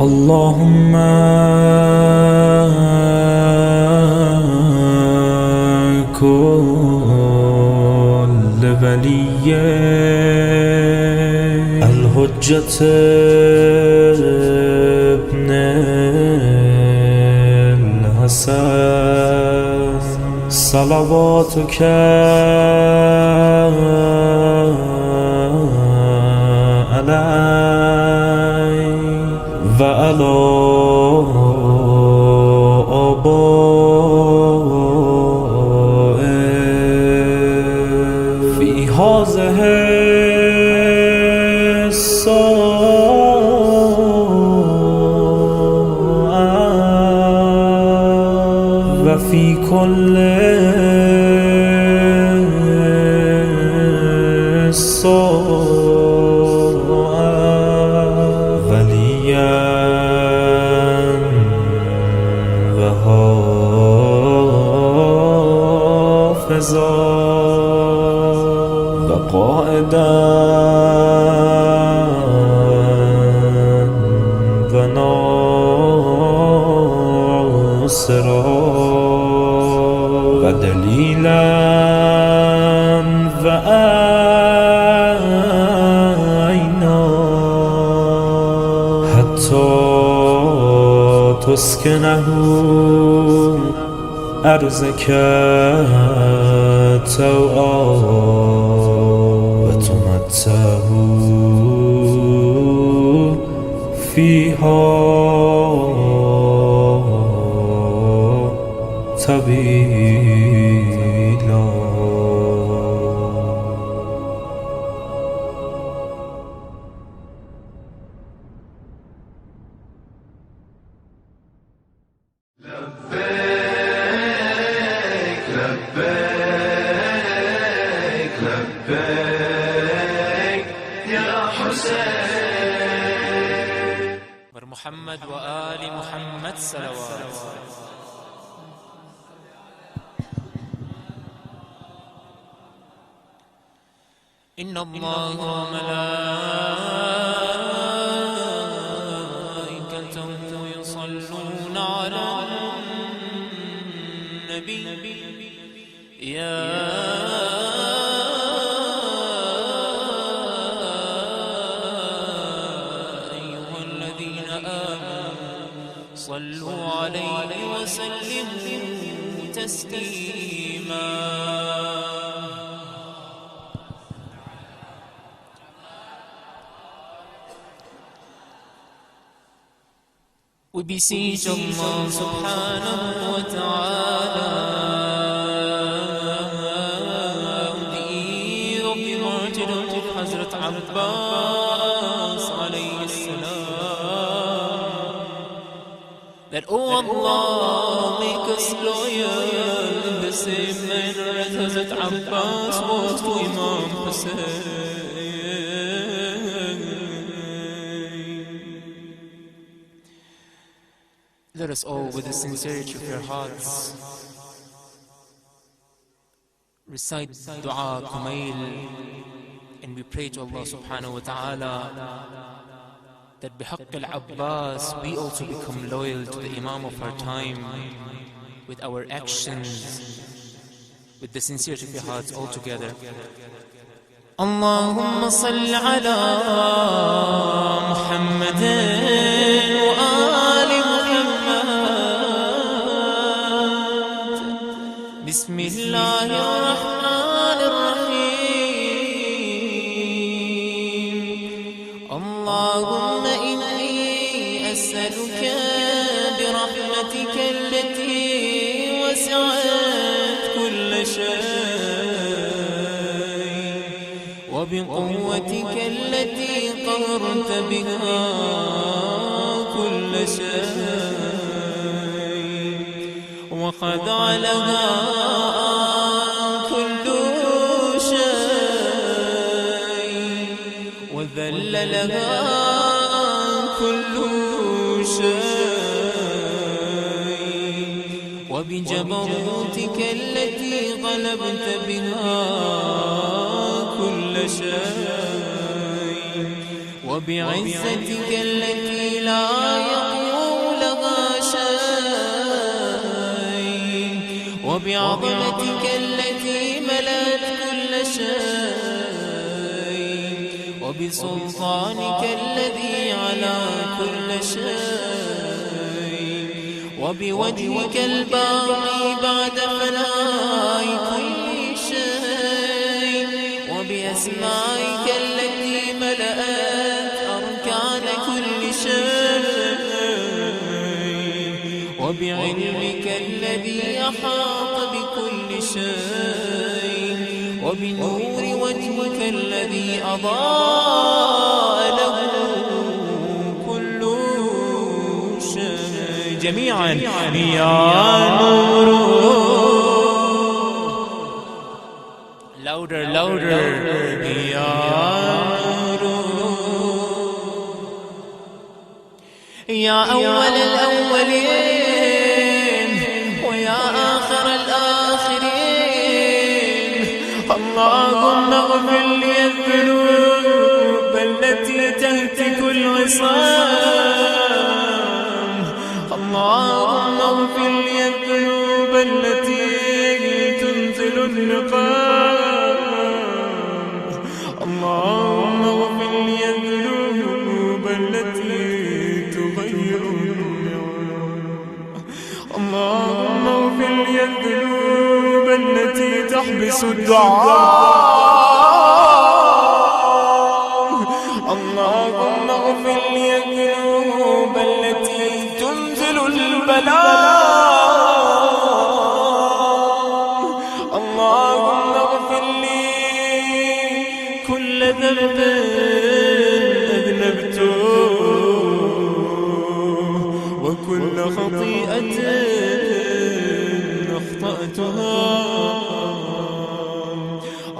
اللهم كل ولي الحجة ابن الحسن صلواتك عليه وعلى آبائه في هذه الساعة وفي كل وقائدا وناصرا ودليلا وعينا حتى تسكنه أرضك طوعا وتمتعه فيها طويلا. لبيك يا حسين. محمد وآل محمد صلوات. إن الله وملائكته يصلون على النبي يا صلوا عليه وسلموا تسليما. We beseech Allah subhanahu wa ta'ala the year of the martyrdom of Hazrat Abbas alayhi salam, that, oh Allah, make us loyal in the same manner as Hazrat Abbas was to Imam Hussain. Let us all, with the sincerity of your hearts, recite Dua Kumail, and we pray to Allah subhanahu wa ta'ala that bihaqq al-Abbas we also become loyal to the Imam of our time with our actions, with the sincerity of your hearts all together. Allahumma salli ala Muhammadin wa ali Muhammad. Bismillahir Rahmanir Rahim. Allahumma inni as'aluka birahmatika allati wasi'at kulla shay وبقوتك التي قهرت بها كل شيء وخضعلها كل شيء وذل لها كل شيء وبجبروتك التي غلبت بها كل شيء وبعزتك التي لا يقوم لها شيء وبعظمتك التي ملأت كل شيء وبسلطانك الذي على كل شيء وبوجهك الباقي بعد فناء كل شيء وبأسمائك التي ملأت أركان كل شيء وبعلمك الذي أحاط بكل شيء وبنور وجهك الذي أضاء له كل شيء جميعا يا نور louder louder يا نور يا أول الأولين ويا آخر الآخرين اللهم اغفر لي الذنوب التي تهتك العصام اللهم اغفر لي الذنوب التي تنزل النقام اللهم اغفر لي الذنوب التي تغير اللهم اغفر لي الذنوب التي تحبس الدعاء اللهم اغفر لي الذنوب التي تنزل البلاء اللهم اغفر لي كل ذنب أذنبته وكل خطيئة أخطأتها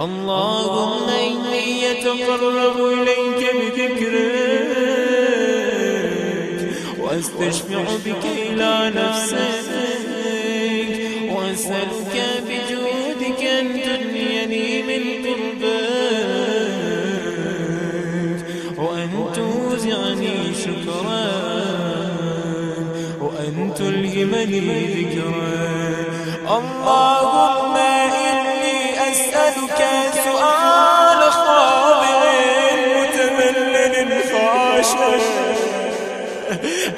اللهم إني أتقرب إليك بذكرك وأستشفع بك إلى نفسك وأسألك بجودك أن تنيني من قربك وأن توزعني شكرك وأن تلهمني ذكرك اللهم إني أسألك سؤال خاضع متذلل خاشع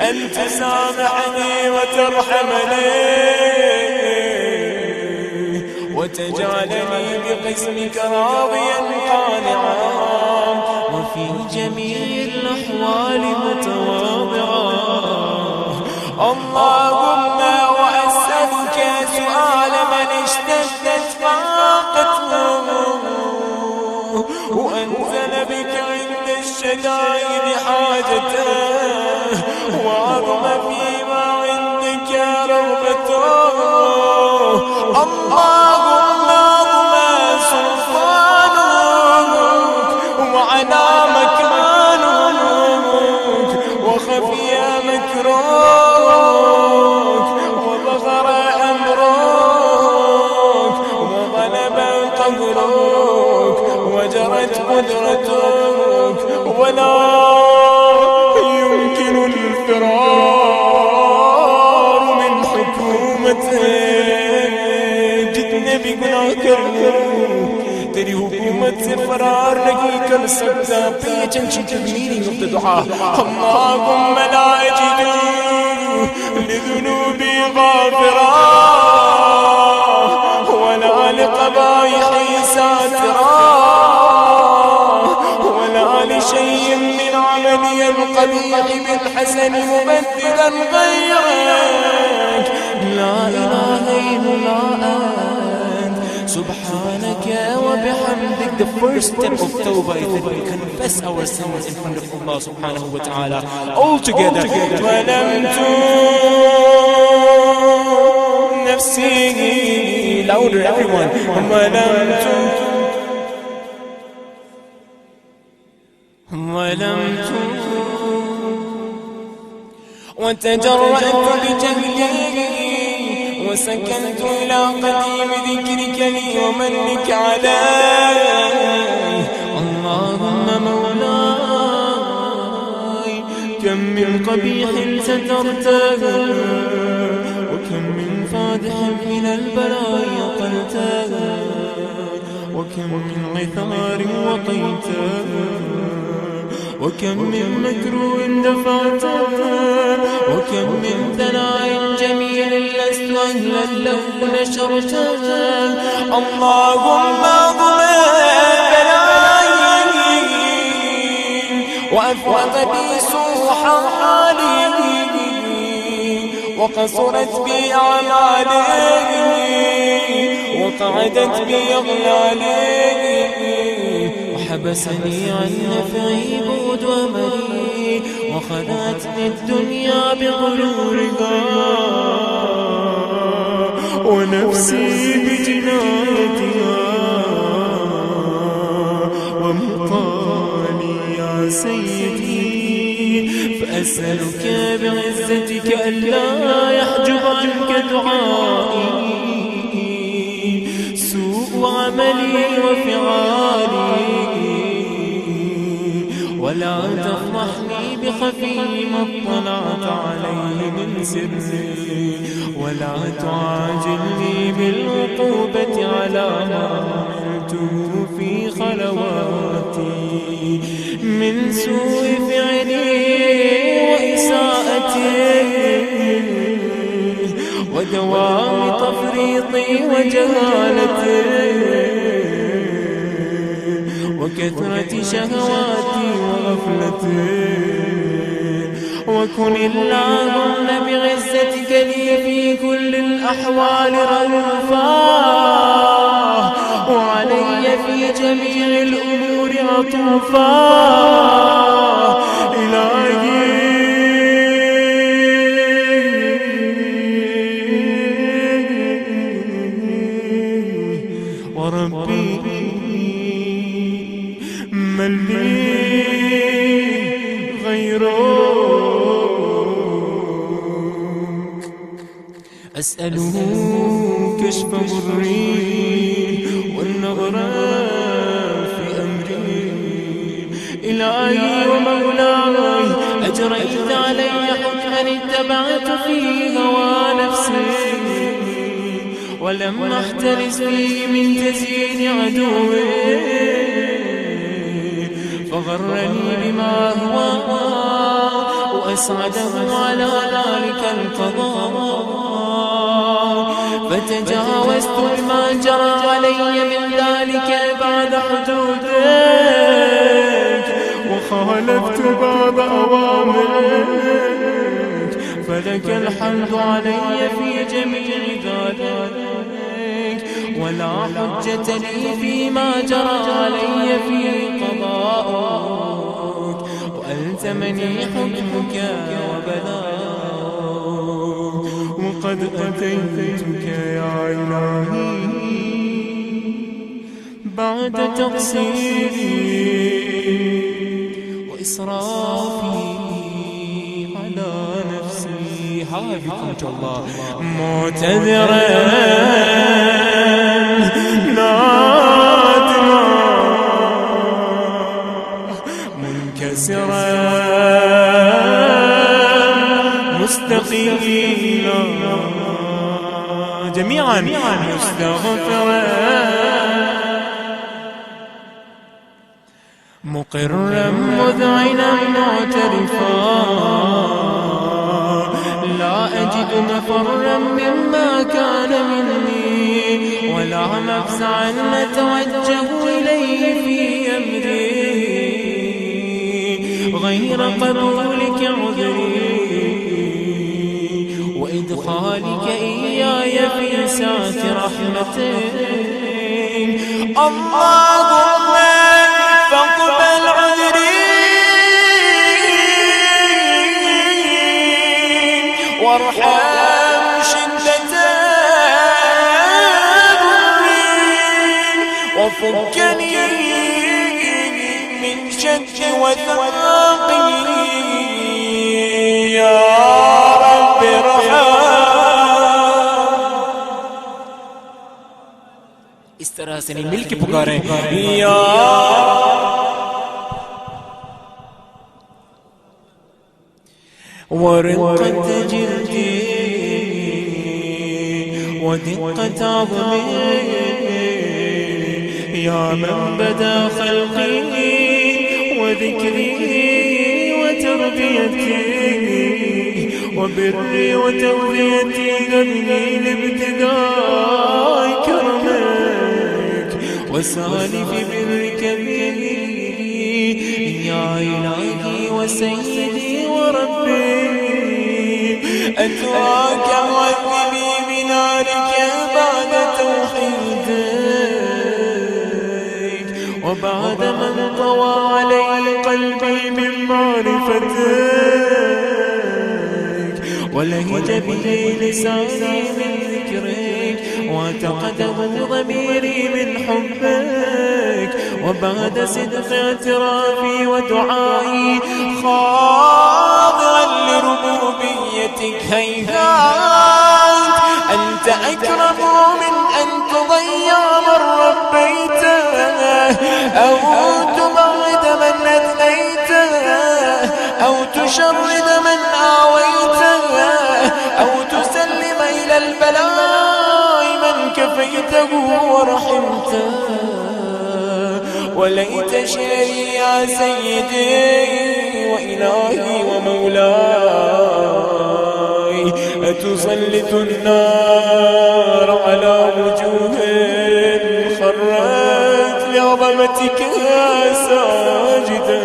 أن تسامحني وترحمني وتجعلني بقسمك راضيا قانعا وفي جميع الأحوال متواضعا اللهم وأسألك سؤال من اشتدت طاقته وأنزل بك عند الشدائد حاجته وعظم فيما عندك رغبته اللهم عظم سلطانك وعلى مكانك وخفي مكرك وظهر أمرك وغلب قدرك وجرت قدرتك ولا يمكن الفرار من حكومتك جتنے بھی گناہ کر لوں تیری حکومت سے فرار نہیں کر سکتا pay attention to the meaning of the dua اللهم لا أجد لذنوبي غافرا ولا لقبائحي ساترا ولا لشيء من عملي القبيح بالحسن مبدلا غيرك لا إله إلا أنت سبحانك وبحمدك. The first step of Tawbah is that we confess our sins in front of Allah subhanahu wa ta'ala all together. ظلمت نفسي louder everyone ظلمت وتجرأت بجهلي وسكنت إلى قديم ذكرك لي ومنك علي اللهم مولاي قبيح سترته وكم من فادح من البلاء قلته وكم من عثار وقيته وكم من مكروه دفعته وكم من ثناء جميل لست أهلا له نشرته اللهم اضمن بلاي وأفرغ بي سوء حالي وقصرت بي أعمالي وقعدت بي أغلالي وحبسني عن نفعي بود أملي وخدعتني الدنيا بغرورها ونفسي بجنايتها ومطالي يا سيدي فأسألك بعزتك ألا يحجب عنك دعائي سوء عملي وفعالي ولا تفضحني بخفي ما اطلعت عليه من سري ولا تعاجلني بالعقوبة على ما عملته في خلواتي من سوء فعلي وإساءتي ودوام تفريطي وجهالتي وكثرة شهواتي وغفلتي وكن اللهم بعزتك لي في كل الأحوال رؤوفا وعلي في جميع الأمور عطوفا إلهي وربي من لي غيرك أسأله كشف ضري والنظر في أمري إلهي ومولاي أجريت علي حكما اتبعت فيه هوى نفسي ولم أحترس فيه من تزيين عدوي فغرني بما هو وأسعده على ذلك القضاء فتجاوزت بما جرى علي من ذلك بعد حدودك وخالفت بعض أوامرك فلك الحمد علي في جميع ذلك ولا حجة لي فيما جرى علي في قضاءك وألزمني حكمك وبلاءك وقد أتيتك يا إلهي بعد تقصيري وإسرافي على نفسي حافظكم الله معتذرا نادما منكسرا مستقيلا جميعا مستغفرا مقرا مذعنا معترفا لا أجد مفرا مما كان مني ولا مفزعا نتوجه إليه في أمري غير قبولك عذري وإدخالك إياي في سعة رحمتك اللهم فاقبل عذري وارحم شدة ضري وفكني من شد وثاقي يا رب ارحم. اس طرح سے نہیں مل کے پکاریں یا ورقة جلدي ودقة عظمي يا من بدا خلقي وذكري وتربيتي وبري وتوفيتي قبلي لابتداء كرمك وسالف برك بي يا إلهي وسيدي وربي أتواك عذبي بنارك بعد توحيدك وبعد من طوى علي قلبي من معرفتك ولهج به لساني من ذكرك وتقدم ضميري من حبك وبعد صدق اعترافي ودعائي خاضعا لربوبيتك هيهات أنت أكرم من أن تضيع من ربيته أو تبعد من أثنيته أو تشرد من آويته أو تسلم إلى البلاء من كفيته ورحمته وليت شعري يا سيدي وإلهي ومولاي أتسلط النار على وجوه خرت لعظمتك ساجدا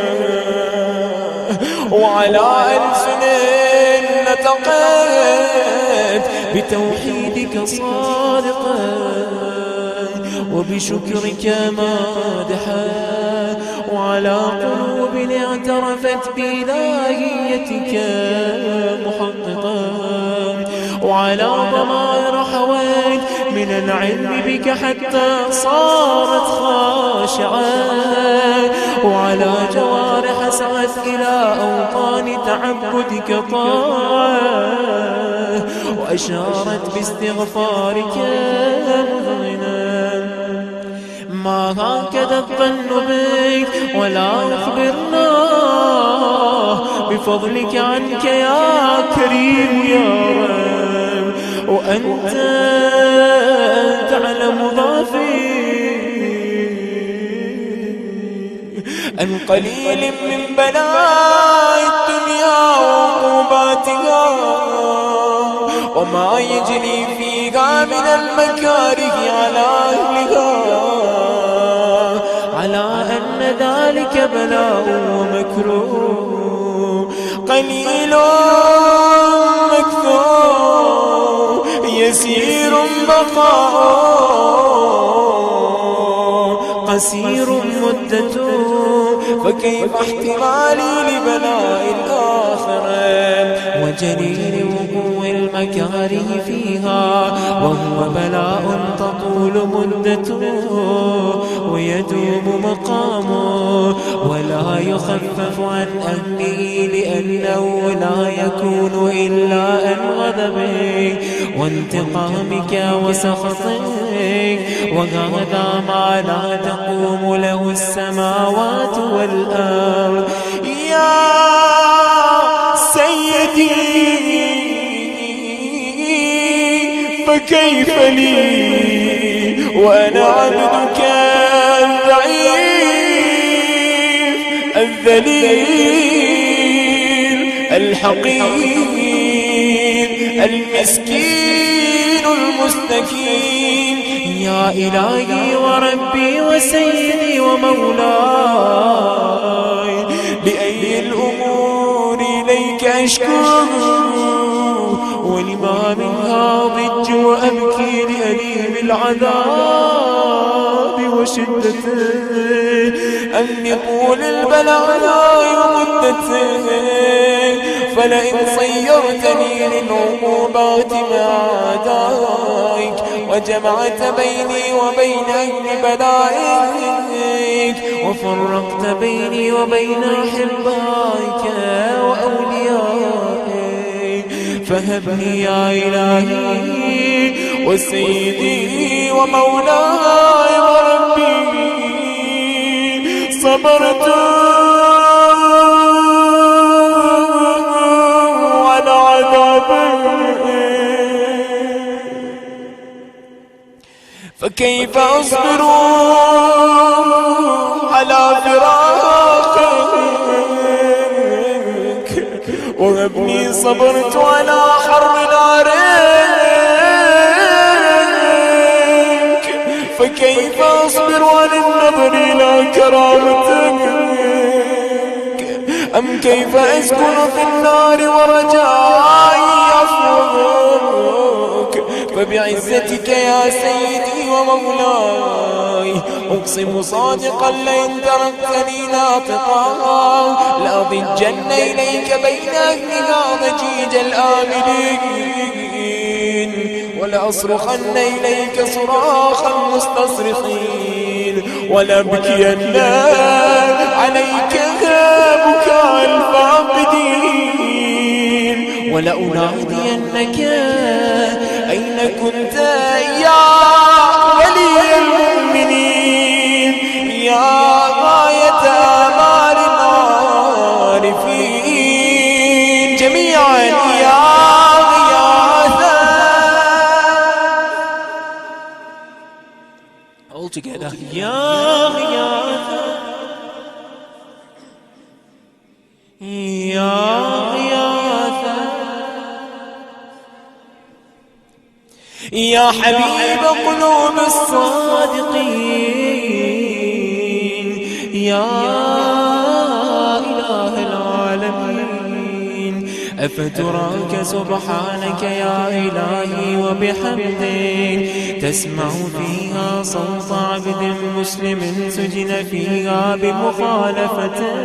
وعلى ألسن نطقت بتوحيدك صادقا وبشكرك مادحا وعلى قلوب اعترفت بإلهيتك محققا وعلى ضمائر حويت من العلم بك حتى صارت خاشعة وعلى جوارح سعت إلى أوطان تعبدك طاعة وأشارت باستغفارك مذعنا ما هكذا الظن بك ولا يخبرنا بفضلك عنك يا كريم يا رب وأنت تعلم ضعفي أن قليل من بلاء الدنيا وعقوباتها وما يجري فيها من المكاره على أهلها على أن ذلك بلاء ومكروه قليل مكثور يسير بقاء قصير مدته فكيف احتمالي لبلاء الآخرة وجليل وقوع المكاره فيها وهو بلاء تطول مدته ويدوم مقامه ولا يخفف عن أهله لأنه لا يكون إلا عن غضبك وانتقامك وسخطك وهذا ما لا تقوم له السماوات والأرض يا سيدي فكيف لي وأنا عبدك الضعيف الذليل الحقير المسكين المستكين يا إلهي وربي وسيدي ومولاي بأي الأمور إليك أشكو ولما منها ضج وأبكي لأليم العذاب وشدته أن طول البلاء ومدته فلئن صيرتني للعقوبات مع أعدائك وجمعت بيني وبين أهل بلائك وفرقت بيني وبين أحبائك وأوليائك فهبني يا إلهي وسيدي ومولاي وربي صبرت فكيف أصبر على فراقك وابني صبرت على حر نارك فكيف أصبر عن النظر إلى كرامتك أم كيف أسكن في النار ورجائي عفوك فبعزتك يا سيدي ومولاي أقسم صادقا لئن تركتني ناطقا لأضجن إليك بين أهلها ضجيج الآمنين ولأصرخن إليك صراخ المستصرخين ولأبكين عليك بكاء الفاقدين ولأنادينك أين كنت يا ولي المؤمنين يا غاية آمال العارفين جميعا يا غياثا All together. يا غياثا يا غياثا يا حبيب قلوب الصادقين يا إله العالمين أفتراك سبحانك يا إلهي وبحمدك تسمع فيها صوت عبد مسلم سجن فيها بمخالفته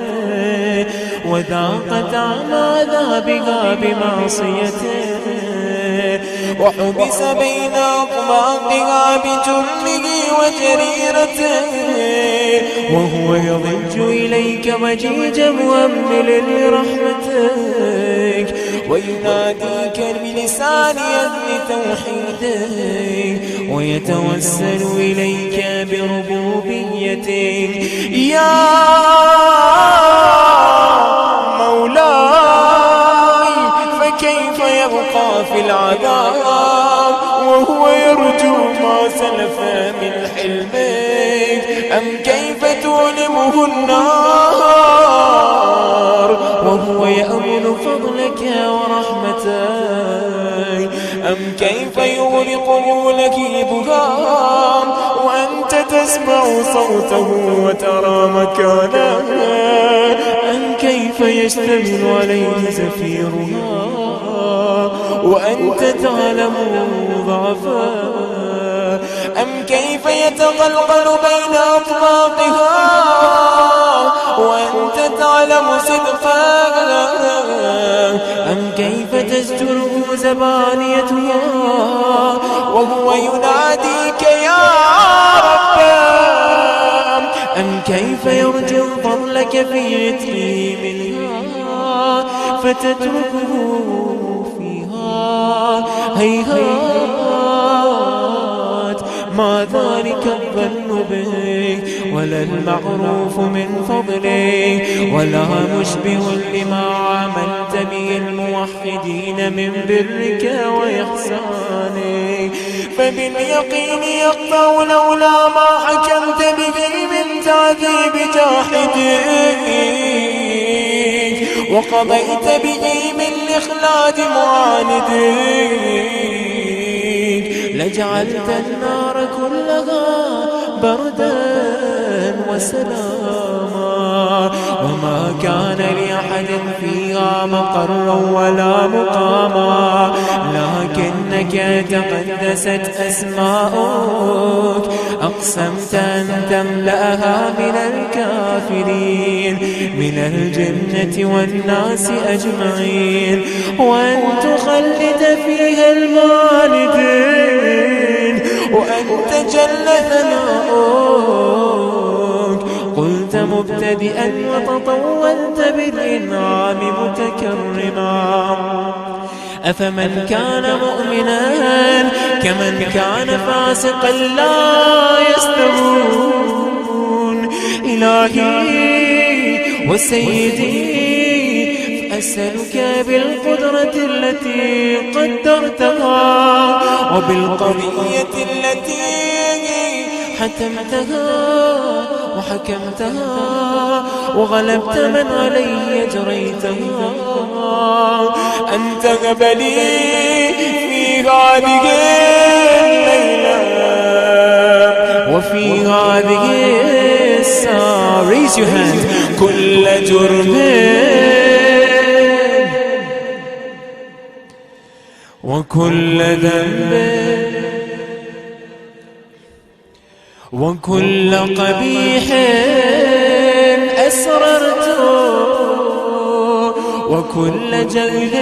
وذاقت عن عذابها بمعصيته وحبس بين أطباقها بجرمه وجريرته وهو يضج إليك وجيجا مؤمل لرحمتك ويناديك بلسان أهل توحيدك ويتوسل إليك بربوبيتك يا مولاي فكيف يبقى في العذاب وهو يرجو ما سلف من حلمك أم كيف تؤلمه النار وهو يأمل فضلك ورحمتك أم كيف يغرقه لكيبها وأنت تسمع صوته وترى مكانه أم كيف يشتمل عليه زفيرها وأنت تعلم ضعفا أم كيف يتقلقل بين أطباقها وأنت تعلم صدقا أم كيف تزجره زبانيتها وهو يناديك يا رب أم كيف يرجو فضلك في يتمي منها فتتركه فيها هيهات ما ذلك الظن بك ولا المعروف من فضلك ولا مشبه لما عملت به الموحدين من برك وإحسانك فباليقين يقطع لولا ما حكمت به من تعذيب جاحدك وقضيت به من إخلاد معاندك لجعلت النار كلها بردا وسلاما وما كان لأحد فيها مقرا ولا مقاما لكنك تقدست أسماؤك أقسمت أن تملأها من الكافرين من الجنة والناس أجمعين وأن تخلد فيها الوالدين وأن تجل ثناؤك قلت مبتدئا وتطولت بالإنعام متكرما أفمن كان مؤمنا كمن كان فاسقا لا يستوون إلهي وسيدي أسألك بالقدرة التي قدرتها وبالقضية التي حتمتها وحكمتها وغلبت من علي جريتها. أنت قبلي في هذه الليلة وفي هذه الساعة. Raise your hand. كل جرم وكل ذنب وكل قبيح أسررته وكل جهل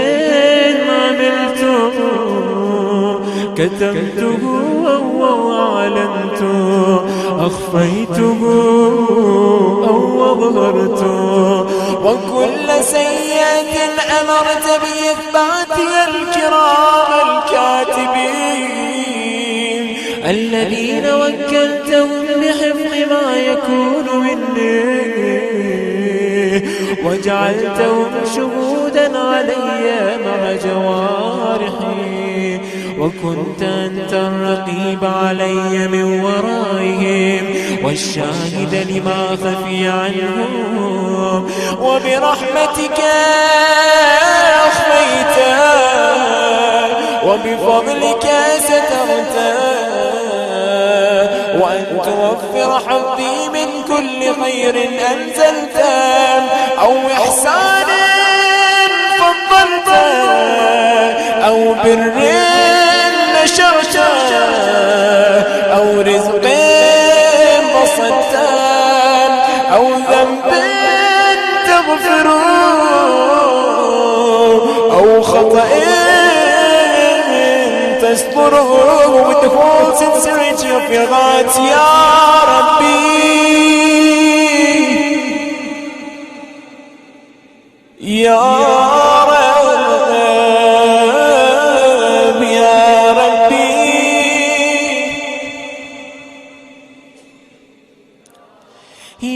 عملته كتمته وأعلنته أخفيته أو أظهرته وكل سيئة أمرت بإثباتها الكرام الكاتبين الذين وكلتهم بحفظ ما يكون مني وجعلتهم شهودا علي مع جوارحي وكنت أنت الرقيب علي من ورائهم والشاهد لما خفي عنهم وبرحمتك أخفيته وبفضلك سترته وأن توفر حظي من كل خير أنزلته أو إحسان فضلته أو بر نشرته أو رزق بسطته أو ذنب تغفره أو خطأ تستره. With the full sincerity of your heart, Ya Rabbi, Ya Rabbi, Ya Rabbi.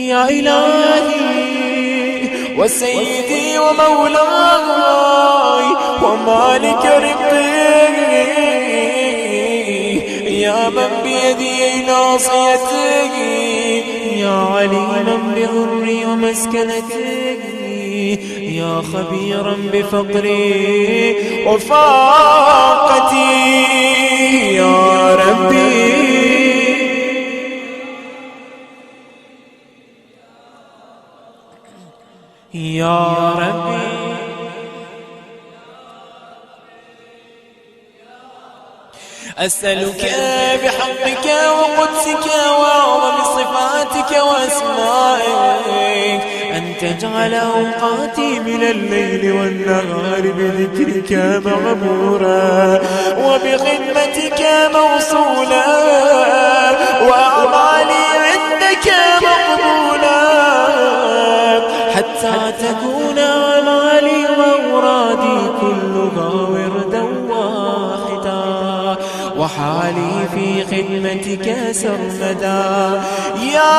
Ya Ilahi وسيدي ومولاي ومالك رقي يا من بيدي ناصيتي يا عليما بضري ومسكنتي يا خبيرا بفقري وفاقتي يا ربي يا ربي أسألك بحقك وقدسك وأعظم صفاتك وأسمائك أن تجعل أوقاتي من الليل والنهار بذكرك مغمورا وبخدمتك موصولا وأعمالي عندك مقبولا حتى تكون أعمالي وأورادي كلها وردا واحدا وحالي في خدمتك سرمدا يا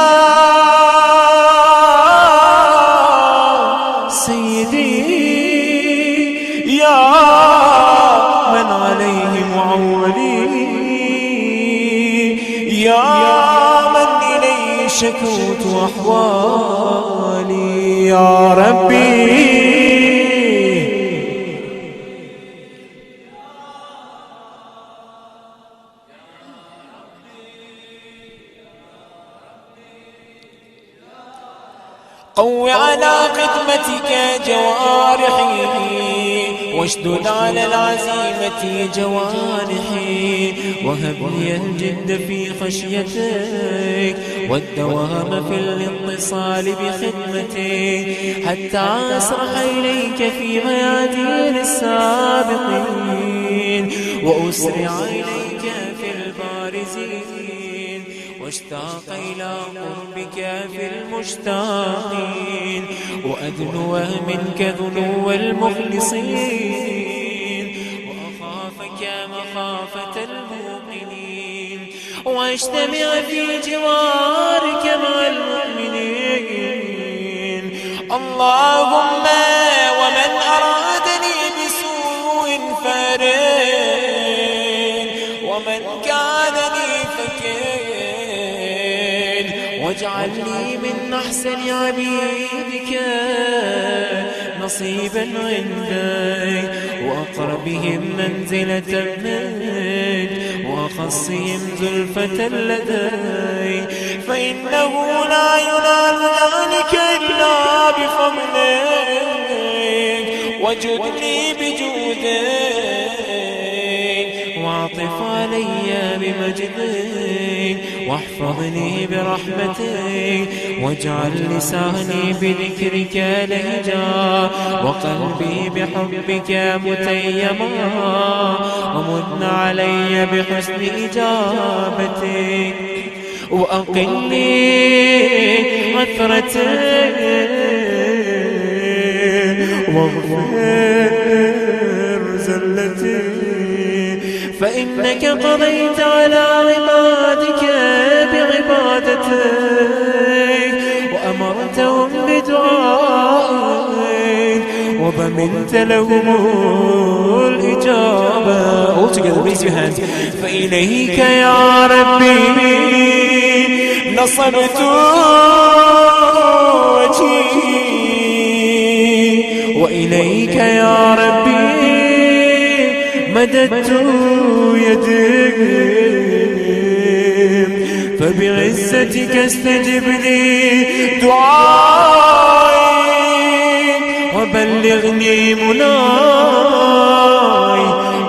سيدي يا من عليه معولي يا من إليه شكوت أحوالي يا ربي قو على خدمتك جوارحي واشدد على العزيمة جوانحي وهب لي الجد في خشيتك والدوام في الاتصال بخدمتك حتى أسرح إليك في ميادين السابقين وأسرع إليك في البارزين واشتاق إلى قربك في المشتاقين وأدنو منك ذنو المخلصين وأخافك مخافة المؤمنين واجتمع في جوارك مع المؤمنين اللهم ومن أرادني بسوء فارين ومن كانني فكين واجعل لي من أحسن عبيدك نصيبا عندك وأقربهم منزلة منك وأخصهم زلفة لديك فإنه لا ينال ذلك إلا بفضلك وجدني بجودك واعطف علي بمجدك واحفظني برحمتك واجعل لساني بذكرك لهجا وقلبي بحبك متيما ومن علي بحسن إجابتك وأقلني عثرتك واغفر زلتي فإنك قضيت على عبادك بعبادتك وأمرتهم بدعائك وضمنت لهم الإجابة. All together, raise your hands. فإليك يا ربي نصبت وجهي وإليك يا ربي مددت يدي فبعزتك استجب لي دعائي وبلغني مناي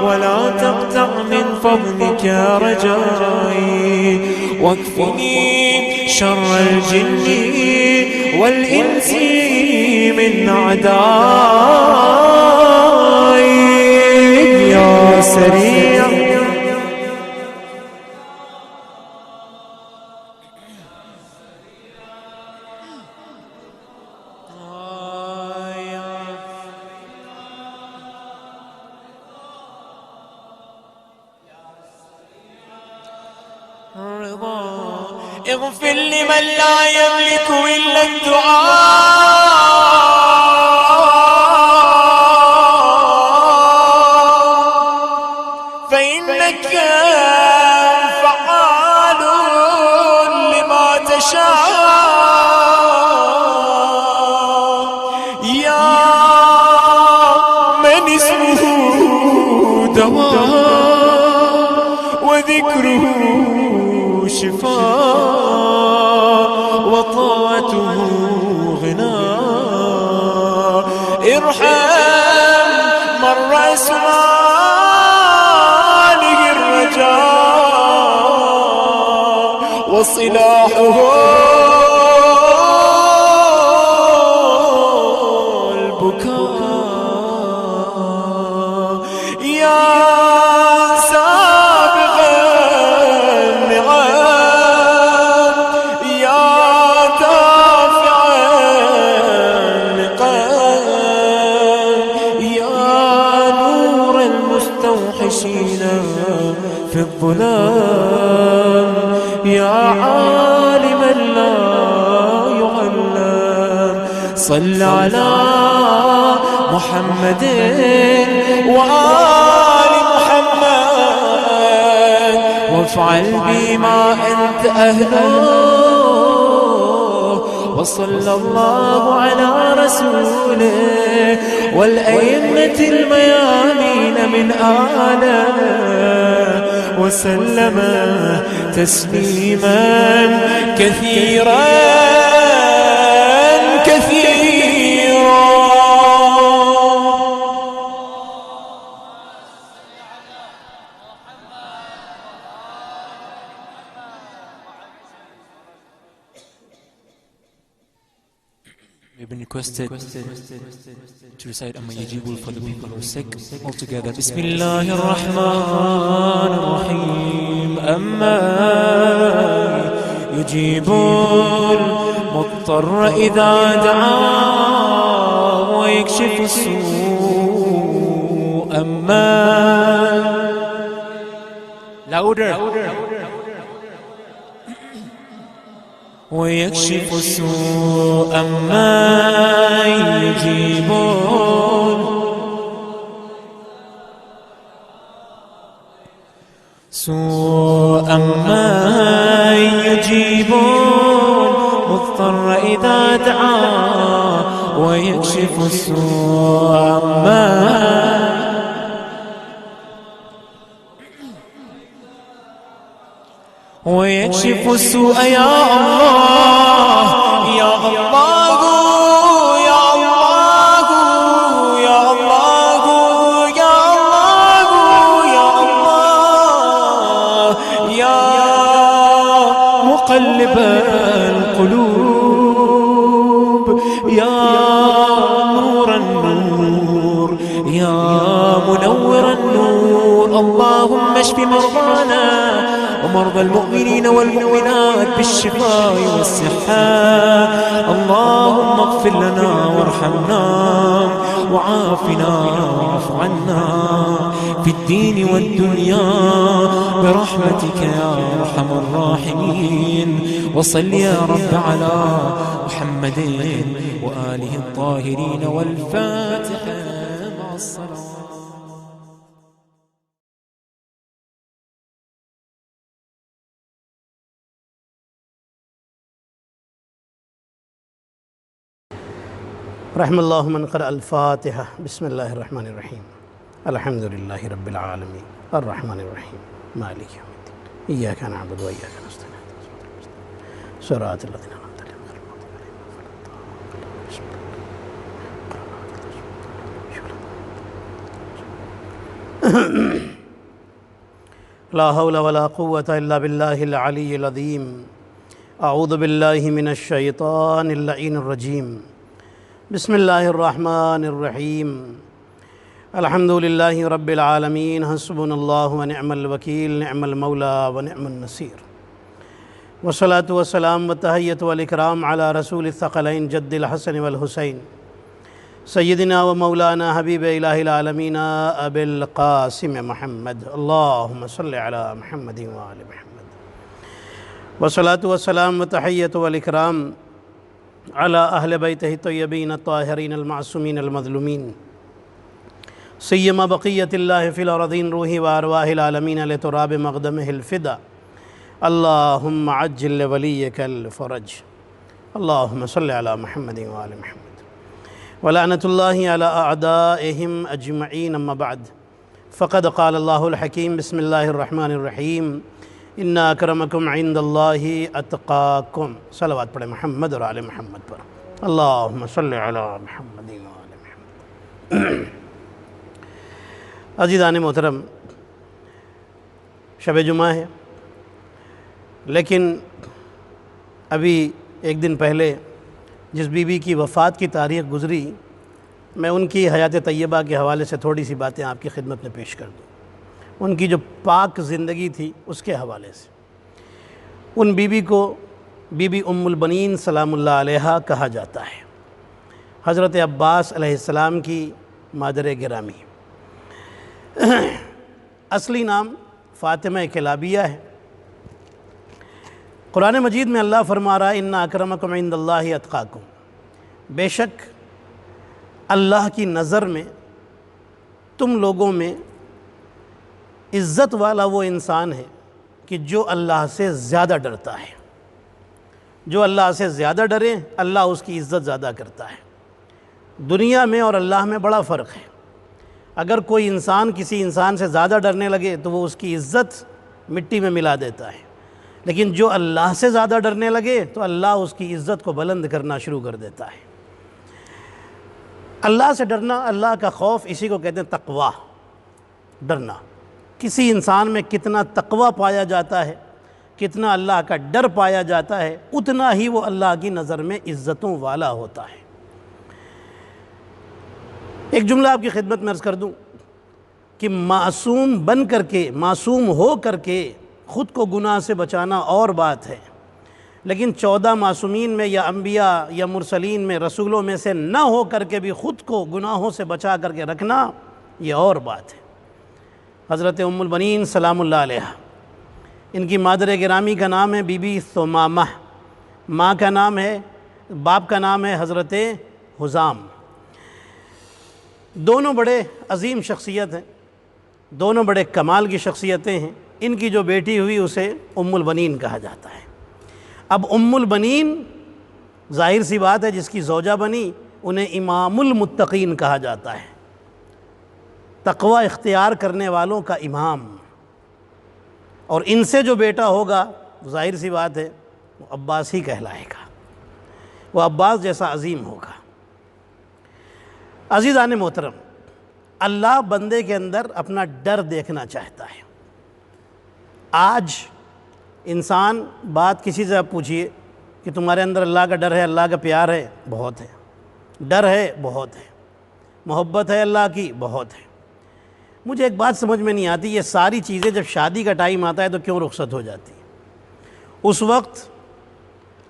ولا تقطع من فضلك رجائي واكفني شر الجن والإنس من أعدائي يا سريع اغفر لمن لا يملك إلا الدعاء فإنك فعال لما تشاء يا من اسمه دواء وذكره شفاء وطاعته غناء ارحم من رأس ماله الرجاء وصلاحه البكاء يا في الظلام يا عالما لا يعلم صل على محمد وآل محمد وافعل بما أنت أهله وصلى الله على رسوله والأئمة الميامين من آله وسلم تسليما كثيرا كثيرا. We've been requested to recite Amma Yajibul for the people who are sick. All together. Bismillahir Rahmanir Rahim. Amma Yajibul Muttarra idha da'a wa yakshifu as-su'. Amma louder. ويكشف السوء أما يجيبون سوء أما يجيبون المضطر إذا دعا ويكشف السوء ويكشف السوء يا الله يا الله يا الله يا الله يا الله يا الله يا مقلب القلوب يا نور النور يا منور النور اللهم اشف مرضانا ومرضى المؤمنين والمؤمنات بالشفاء والصحة اللهم اغفر لنا وارحمنا وعافنا واعف عنا في الدين والدنيا برحمتك يا أرحم الراحمين وصل يا رب على محمد وآله الطاهرين والفاتحة مع الصلوات. رحم الله من قرأ الفاتحة. بسم الله الرحمن الرحيم. الحمد لله رب العالمين الرحمن الرحيم مالك يوم الدين إياك نعبد وإياك نستعين صراط الذين أنعمت عليهم غير المغضوب عليهم. لا حول ولا قوة إلا بالله العلي العظيم. أعوذ بالله من الشيطان اللعين الرجيم. بسم الله الرحمن الرحيم. الحمد لله رب العالمين. حسبنا الله ونعم الوكيل نعم المولى ونعم النصير. والصلاة والسلام والتحية والإكرام على رسول الثقلين جد الحسن والحسين سيدنا ومولانا حبيب إله العالمين أبي القاسم محمد. اللهم صل على محمد وآل محمد. والصلاة والسلام والتحية والإكرام على أهل بيته الطيبين الطاهرين المعصومين المظلومين سيما بقية الله في الأرضين روح وأرواح العالمين لتراب مقدمه الفدا. اللهم عجل لوليك الفرج. اللهم صل على محمد وآل محمد. ولعنة الله على أعدائهم أجمعين. أما بعد فقد قال الله الحكيم. بسم الله الرحمن الرحيم. إن أكرمكم عند الله أتقاكم. صلوات پڑھیں محمد اور آل محمد پر. اللہم صل علی محمد و آل محمد. عزیزان محترم، شب جمعہ ہے، لیکن ابھی ایک دن پہلے جس بی بی کی وفات کی تاریخ گزری، میں ان کی حیات طیبہ کے حوالے سے تھوڑی سی باتیں آپ کی خدمت میں پیش کر دوں. ان کی جو پاک زندگی تھی اس کے حوالے سے. ان بی بی کو بی بی ام البنین سلام اللہ علیہا کہا جاتا ہے. حضرت عباس علیہ السلام کی مادر گرامی. اصلی نام فاطمہ کلابیہ ہے. قرآن مجید میں اللہ فرما رہا ہے ان اکرمکم عند اللہ اتقاکم. بے شک اللہ کی نظر میں تم لوگوں میں عزت والا وہ انسان ہے کہ جو اللہ سے زیادہ ڈرتا ہے. جو اللہ سے زیادہ ڈرے اللہ اس کی عزت زیادہ کرتا ہے. دنیا میں اور اللہ میں بڑا فرق ہے. اگر کوئی انسان کسی انسان سے زیادہ ڈرنے لگے تو وہ اس کی عزت مٹی میں ملا دیتا ہے، لیکن جو اللہ سے زیادہ ڈرنے لگے تو اللہ اس کی عزت کو بلند کرنا شروع کر دیتا ہے. اللہ سے ڈرنا، اللہ کا خوف، اسی کو کہتے ہیں تقوی. ڈرنا کسی انسان میں کتنا تقوی پایا جاتا ہے، کتنا اللہ کا ڈر پایا جاتا ہے، اتنا ہی وہ اللہ کی نظر میں عزتوں والا ہوتا ہے. ایک جملہ آپ کی خدمت میں عرض کر دوں کہ معصوم بن کر کے، معصوم ہو کر کے خود کو گناہ سے بچانا اور بات ہے، لیکن 14 معصومین میں یا انبیاء یا مرسلین میں، رسولوں میں سے نہ ہو کر کے بھی خود کو گناہوں سے بچا کر کے رکھنا یہ اور بات ہے. حضرت ام البنین سلام اللہ علیہا، ان کی مادر گرامی کا نام ہے بی بی ثمامہ. ماں کا نام ہے، باپ کا نام ہے حضرت حزام. دونوں بڑے عظیم شخصیت ہیں، دونوں بڑے کمال کی شخصیتیں ہیں. ان کی جو بیٹی ہوئی اسے ام البنین کہا جاتا ہے. اب ام البنین ظاہر سی بات ہے جس کی زوجہ بنی انہیں امام المتقین کہا جاتا ہے، تقوی اختیار کرنے والوں کا امام، اور ان سے جو بیٹا ہوگا ظاہر سی بات ہے وہ عباس ہی کہلائے گا، وہ عباس جیسا عظیم ہوگا۔ عزیزان محترم، اللہ بندے کے اندر اپنا ڈر دیکھنا چاہتا ہے۔ آج انسان بات کسی سے آپ پوچھئے کہ تمہارے اندر اللہ کا ڈر ہے، اللہ کا پیار ہے؟ بہت ہے۔ ڈر ہے؟ بہت ہے۔ محبت ہے اللہ کی؟ بہت ہے۔ مجھے ایک بات سمجھ میں نہیں آتی، یہ ساری چیزیں جب شادی کا ٹائم آتا ہے تو کیوں رخصت ہو جاتی ہے؟ اس وقت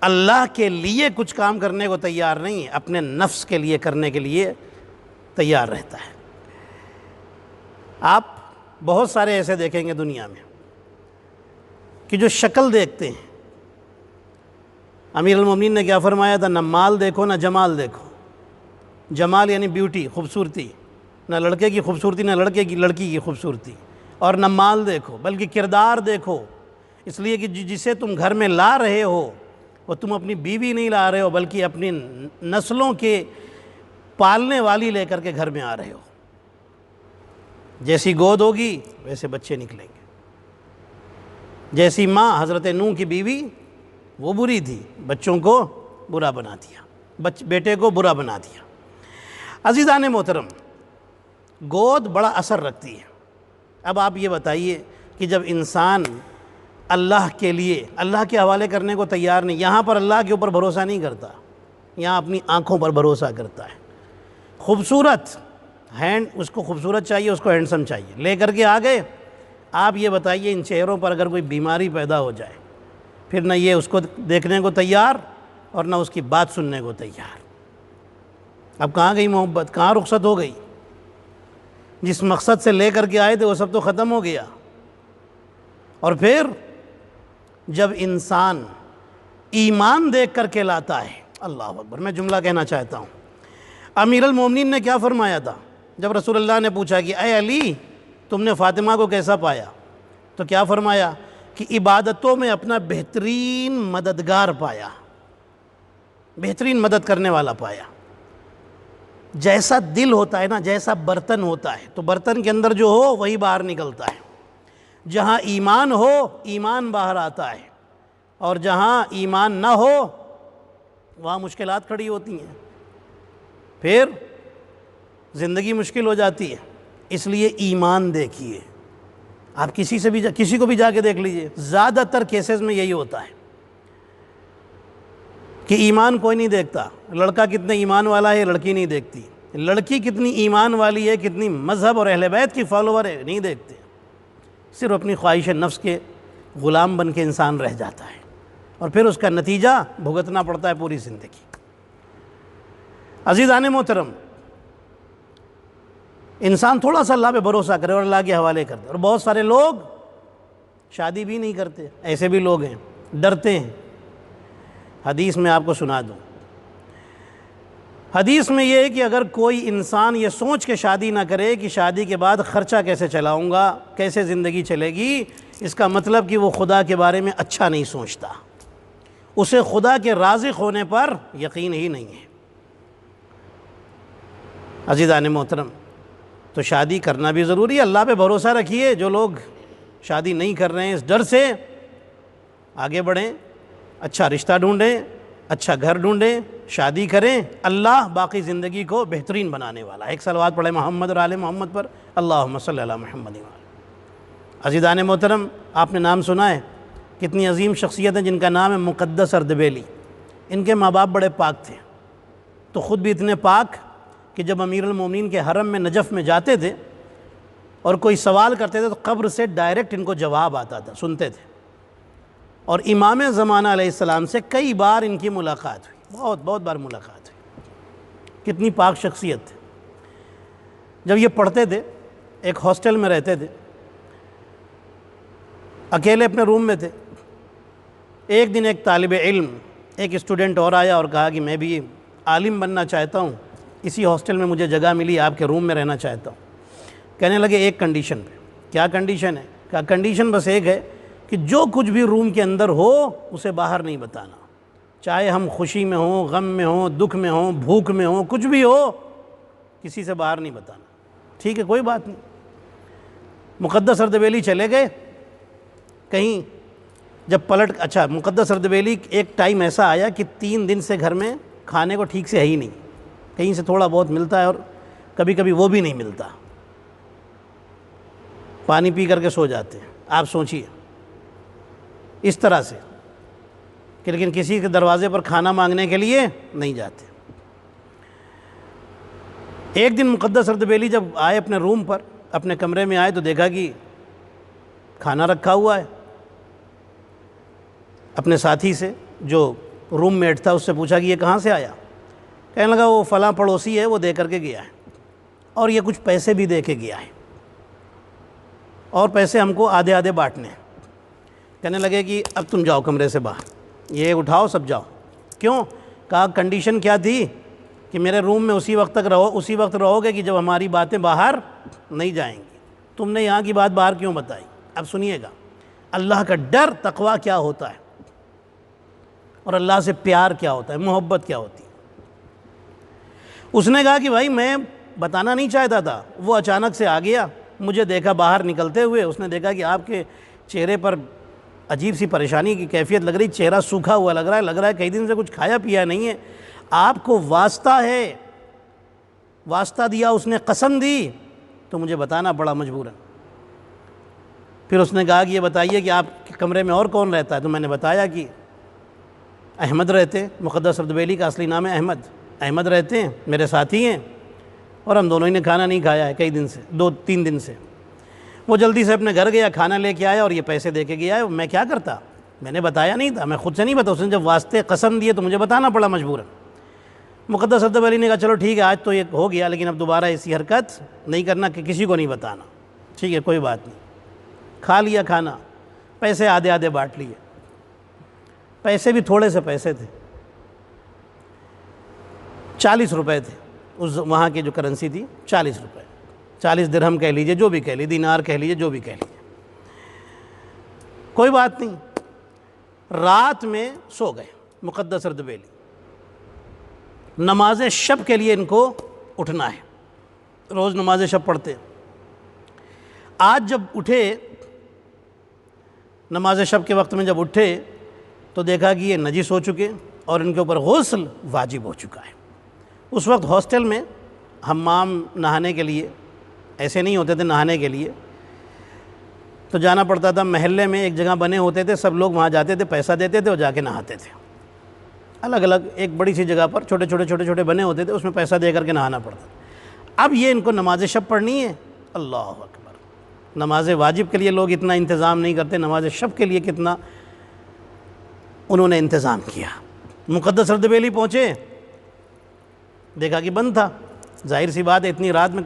اللہ کے لیے کچھ کام کرنے کو تیار نہیں ہے، اپنے نفس کے لیے کرنے کے لیے تیار رہتا ہے۔ آپ بہت سارے ایسے دیکھیں گے دنیا میں کہ جو شکل دیکھتے ہیں، امیر المومنین نے کیا فرمایا تھا؟ نہ مال دیکھو نہ جمال دیکھو۔ جمال یعنی بیوٹی، خوبصورتی، نہ لڑکے کی خوبصورتی نہ لڑکی کی خوبصورتی، اور نہ مال دیکھو بلکہ کردار دیکھو، اس لیے کہ جسے تم گھر میں لا رہے ہو وہ تم اپنی بیوی نہیں لا رہے ہو بلکہ اپنی نسلوں کے پالنے والی لے کر کے گھر میں آ رہے ہو۔ جیسی گود ہوگی ویسے بچے نکلیں گے۔ جیسی ماں حضرت نوح کی بیوی وہ بری تھی، بچوں کو برا بنا دیا، بیٹے کو برا بنا دیا۔ عزیزان محترم، گود بڑا اثر رکھتی ہے۔ اب آپ یہ بتائیے کہ جب انسان اللہ کے لیے اللہ کے حوالے کرنے کو تیار نہیں، یہاں پر اللہ کے اوپر بھروسہ نہیں کرتا، یہاں اپنی آنکھوں پر بھروسہ کرتا ہے۔ خوبصورت اس کو خوبصورت چاہیے، اس کو ہینڈسم چاہیے، لے کر کے آ گئے۔ آپ یہ بتائیے ان چہروں پر اگر کوئی بیماری پیدا ہو جائے، پھر نہ یہ اس کو دیکھنے کو تیار اور نہ اس کی بات سننے کو تیار۔ اب کہاں گئی محبت؟ کہاں رخصت ہو گئی؟ جس مقصد سے لے کر کے آئے تھے وہ سب تو ختم ہو گیا۔ اور پھر جب انسان ایمان دیکھ کر کے لاتا ہے، اللہ اکبر، میں جملہ کہنا چاہتا ہوں۔ امیر المومنین نے کیا فرمایا تھا جب رسول اللہ نے پوچھا کہ اے علی تم نے فاطمہ کو کیسا پایا؟ تو کیا فرمایا کہ عبادتوں میں اپنا بہترین مددگار پایا، بہترین مدد کرنے والا پایا۔ جیسا دل ہوتا ہے نا، جیسا برتن ہوتا ہے تو برتن کے اندر جو ہو وہی باہر نکلتا ہے۔ جہاں ایمان ہو ایمان باہر آتا ہے، اور جہاں ایمان نہ ہو وہاں مشکلات کھڑی ہوتی ہیں، پھر زندگی مشکل ہو جاتی ہے۔ اس لیے ایمان دیکھیے، آپ کسی کو بھی جا کے دیکھ لیجئے، زیادہ تر کیسز میں یہی ہوتا ہے کہ ایمان کوئی نہیں دیکھتا۔ لڑکا کتنے ایمان والا ہے لڑکی نہیں دیکھتی، لڑکی کتنی ایمان والی ہے، کتنی مذہب اور اہل بیت کی فالوور ہے، نہیں دیکھتے۔ صرف اپنی خواہش نفس کے غلام بن کے انسان رہ جاتا ہے، اور پھر اس کا نتیجہ بھگتنا پڑتا ہے پوری زندگی۔ عزیزان محترم، انسان تھوڑا سا اللہ پہ بھروسہ کرے اور اللہ کے حوالے کر دے۔ اور بہت سارے لوگ شادی بھی نہیں کرتے، ایسے بھی لوگ ہیں، ڈرتے ہیں۔ حدیث میں آپ کو سنا دوں، حدیث میں یہ ہے کہ اگر کوئی انسان یہ سوچ کے شادی نہ کرے کہ شادی کے بعد خرچہ کیسے چلاؤں گا، کیسے زندگی چلے گی، اس کا مطلب کہ وہ خدا کے بارے میں اچھا نہیں سوچتا، اسے خدا کے رازق ہونے پر یقین ہی نہیں ہے۔ عزیزان محترم، تو شادی کرنا بھی ضروری ہے۔ اللہ پہ بھروسہ رکھیے۔ جو لوگ شادی نہیں کر رہے ہیں اس ڈر سے، آگے بڑھیں، اچھا رشتہ ڈھونڈیں، اچھا گھر ڈھونڈیں، شادی کریں۔ اللہ باقی زندگی کو بہترین بنانے والا ہے۔ ایک صلوات پڑھیں محمد اور آل محمد پر، اللہم صلی علی محمد۔ عزیزان محترم، آپ نے نام سنا ہے، کتنی عظیم شخصیت ہیں جن کا نام ہے مقدس اردبیلی۔ ان کے ماں باپ بڑے پاک تھے، تو خود بھی اتنے پاک کہ جب امیر المومنین کے حرم میں نجف میں جاتے تھے اور کوئی سوال کرتے تھے تو قبر سے ڈائریکٹ ان کو جواب آتا تھا، سنتے تھے۔ اور امام زمانہ علیہ السلام سے کئی بار ان کی ملاقات ہوئی، بہت بار ملاقات ہوئی۔ کتنی پاک شخصیت تھے۔ جب یہ پڑھتے تھے، ایک ہاسٹل میں رہتے تھے، اکیلے اپنے روم میں تھے۔ ایک دن ایک طالب علم، ایک اسٹوڈنٹ اور آیا اور کہا کہ میں بھی عالم بننا چاہتا ہوں، اسی ہاسٹل میں مجھے جگہ ملی، آپ کے روم میں رہنا چاہتا ہوں۔ کہنے لگے ایک کنڈیشن پہ۔ کیا کنڈیشن ہے؟ کہا کنڈیشن بس ایک ہے کہ جو کچھ بھی روم کے اندر ہو اسے باہر نہیں بتانا، چاہے ہم خوشی میں ہوں، غم میں ہوں، دکھ میں ہوں، بھوک میں ہوں، کچھ بھی ہو، کسی سے باہر نہیں بتانا، ٹھیک ہے؟ کوئی بات نہیں۔ مقدس اردبیلی چلے گئے کہیں، جب اچھا مقدس اردبیلی ایک ٹائم ایسا آیا کہ 3 دن سے گھر میں کھانے کو ٹھیک سے ہے ہی نہیں، کہیں سے تھوڑا بہت ملتا ہے اور کبھی کبھی وہ بھی نہیں ملتا، پانی پی کر کے سو جاتے ہیں۔ آپ سوچئے اس طرح سے کہ لیکن کسی کے دروازے پر کھانا مانگنے کے لیے نہیں جاتے۔ ایک دن مقدس اردبیلی جب آئے اپنے روم پر، اپنے کمرے میں آئے تو دیکھا کہ کھانا رکھا ہوا ہے۔ اپنے ساتھی سے جو روم میٹ تھا اس سے پوچھا کہ یہ کہاں سے آیا؟ کہنے لگا وہ فلاں پڑوسی ہے، وہ دے کر کے گیا ہے، اور یہ کچھ پیسے بھی دے کے گیا ہے، اور پیسے ہم کو آدھے آدھے بانٹنے ہیں۔ کہنے لگے کہ اب تم جاؤ کمرے سے باہر، یہ اٹھاؤ سب جاؤ۔ کیوں؟ کہا کنڈیشن کیا تھی کہ میرے روم میں اسی وقت رہو گے کہ جب ہماری باتیں باہر نہیں جائیں گی۔ تم نے یہاں کی بات باہر کیوں بتائی؟ اب سنیے گا، اللہ کا ڈر، تقویٰ کیا ہوتا ہے، اور اللہ سے پیار کیا ہوتا ہے، محبت کیا ہوتی ہے۔ اس نے کہا کہ بھائی میں بتانا نہیں چاہتا تھا، وہ اچانک سے آ گیا، مجھے دیکھا باہر نکلتے ہوئے، اس نے دیکھا کہ آپ کے چہرے پر عجیب سی پریشانی کی کیفیت لگ رہی، چہرہ سوکھا ہوا لگ رہا ہے کئی دن سے کچھ کھایا پیا نہیں ہے، آپ کو واسطہ ہے، واسطہ دیا اس نے، قسم دی، تو مجھے بتانا پڑا مجبوراً۔ پھر اس نے کہا کہ یہ بتائیے کہ آپ کے کمرے میں اور کون رہتا ہے؟ تو میں نے بتایا کہ احمد رہتے ہیں، مقدس اردبیلی کا اصلی نام ہے احمد رہتے ہیں، میرے ساتھی ہیں، اور ہم دونوں ہی نے کھانا نہیں کھایا ہے کئی دن سے، 2-3 دن سے۔ وہ جلدی سے اپنے گھر گیا، کھانا لے کے آیا اور یہ پیسے دے کے گیا ہے۔ میں کیا کرتا؟ میں نے بتایا نہیں تھا، میں خود سے نہیں بتا، اس نے جب واسطے قسم دیے تو مجھے بتانا پڑا مجبوراً۔ مقدس اردبیلی نے کہا چلو ٹھیک ہے، آج تو یہ ہو گیا، لیکن اب دوبارہ ایسی حرکت نہیں کرنا کہ کسی کو نہیں بتانا، ٹھیک ہے؟ کوئی بات نہیں۔ کھا لیا کھانا، پیسے آدھے آدھے بانٹ لیے، پیسے بھی تھوڑے سے پیسے تھے، 40 روپے تھے، اس وہاں کی جو کرنسی تھی 40 روپے، 40 درہم کہہ لیجئے، جو بھی کہہ لیجئے، دینار کہہ لیجئے، جو بھی کہہ لیجئے۔ کوئی بات نہیں، رات میں سو گئے مقدس اردبیلی۔ نماز شب کے لیے ان کو اٹھنا ہے، روز نماز شب پڑھتے۔ آج جب اٹھے، نماز شب کے وقت میں جب اٹھے تو دیکھا کہ یہ نجس ہو چکے اور ان کے اوپر غسل واجب ہو چکا ہے۔ اس وقت ہاسٹل میں حمام نہانے کے لیے ایسے نہیں ہوتے تھے، نہانے کے لیے تو جانا پڑتا تھا، محلے میں ایک جگہ بنے ہوتے تھے، سب لوگ وہاں جاتے تھے، پیسہ دیتے تھے اور جا کے نہاتے تھے، الگ الگ ایک بڑی سی جگہ پر چھوٹے چھوٹے بنے ہوتے تھے، اس میں پیسہ دے کر کے نہانا پڑتا تھا۔ اب یہ ان کو نماز شب پڑھنی ہے، اللہ اکبر، نماز واجب کے لیے لوگ اتنا انتظام نہیں کرتے، نماز شب کے لیے کتنا انہوں نے انتظام کیا۔ مقدس اردبیلی پہنچے، دیکھا کہ بند تھا، ظاہر سی بات ہے اتنی رات میں